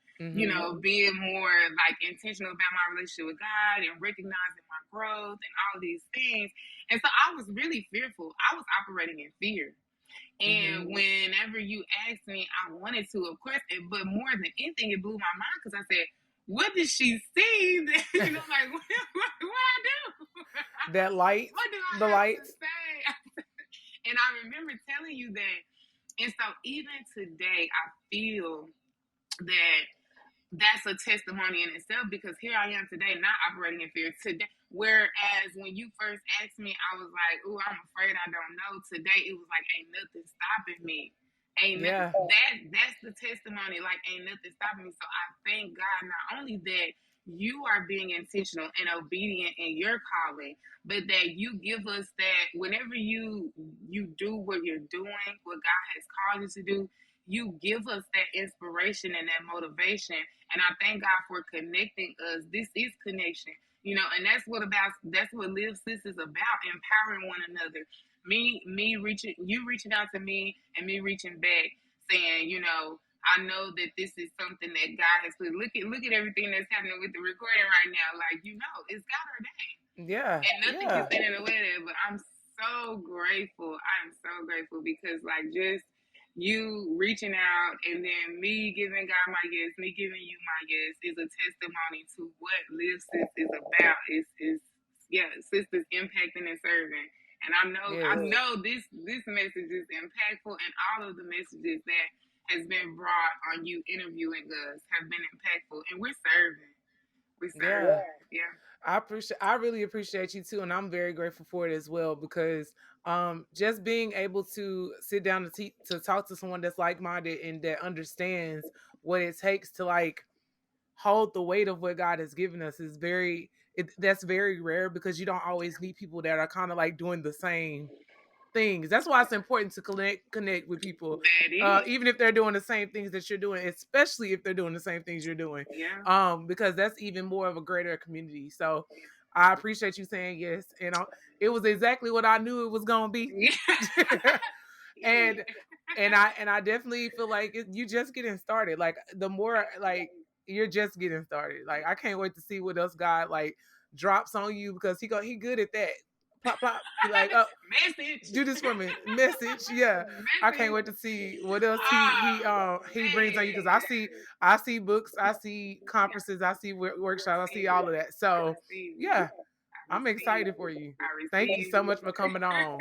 being more like intentional about my relationship with God and recognizing my growth and all these things. And so I was really fearful. I was operating in fear. And whenever you asked me, I wanted to, of course, but more than anything, it blew my mind, because I said, what did she see? Like, what I do? That light, what do I the have lights. to say? And I remember telling you that. And so even today, I feel that that's a testimony in itself, because here I am today, not operating in fear. Today, whereas when you first asked me, I was like, "Ooh, I'm afraid, I don't know." Today, it was like, "Ain't nothing stopping me." That's the testimony. Like, ain't nothing stopping me. So I thank God not only that you are being intentional and obedient in your calling, but that you give us that whenever you do what you're doing, what God has called you to do, you give us that inspiration and that motivation. And I thank God for connecting us. This is connection, and that's what Live Sis is about, empowering one another. Me reaching out to me, and me reaching back, saying, I know that this is something that God has put. Look at everything that's happening with the recording right now. Like, it's God ordained. Yeah. And nothing Yeah. can stand in the way of that. But I'm so grateful. I am so grateful because like just you reaching out and then me giving God my yes, me giving you my yes is a testimony to what Live Sis is about. Is sisters impacting and serving. And I Yes. know this message is impactful, and all of the messages that has been brought on you interviewing us have been impactful, and we're serving. We serve. Yeah. I really appreciate you too, and I'm very grateful for it as well because just being able to sit down to talk to someone that's like-minded and that understands what it takes to like hold the weight of what God has given us is that's very rare because you don't always meet people that are kind of like doing the same things. That's why it's important to connect with people, That is. even if they're doing the same things that you're doing, especially if they're doing the same things you're doing. Yeah. Because that's even more of a greater community. So I appreciate you saying yes, and it was exactly what I knew it was gonna be. Yeah. and I definitely feel like you just getting started. Like the more like you're just getting started. Like I can't wait to see what else God like drops on you because he good at that. Plop plop. Be like, oh, Message. do this for me. Message. Yeah. I can't wait to see what else he brings on you because I see books, I see conferences, I see workshops, I see all of that. So yeah, I'm excited for you. Thank you so much for coming on.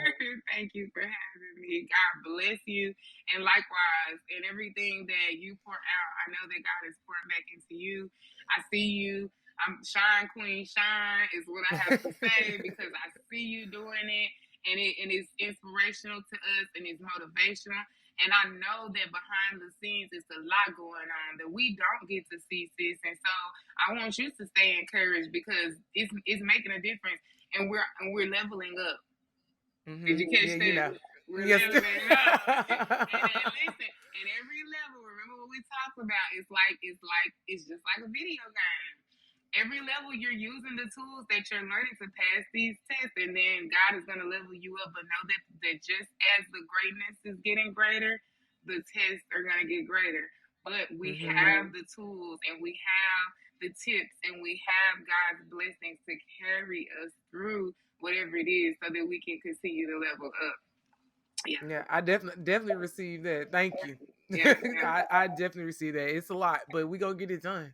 Thank you for having me. God bless you. And likewise, in everything that you pour out, I know that God is pouring back into you. I see you. I'm Shine Queen Shine is what I have to say because I see you doing it and it's inspirational to us and it's motivational. And I know that behind the scenes it's a lot going on that we don't get to see, sis. And so I want you to stay encouraged because it's making a difference and we're leveling up. Mm-hmm. Did you catch that? We're leveling up. And listen, at every level, remember what we talked about. It's just like a video game. Every level you're using the tools that you're learning to pass these tests, and then God is going to level you up. But know that just as the greatness is getting greater, the tests are going to get greater. But we have the tools and we have the tips and we have God's blessings to carry us through whatever it is so that we can continue to level up. Yeah, I definitely received that. Thank you. Yeah. I definitely received that. It's a lot, but we gonna get it done.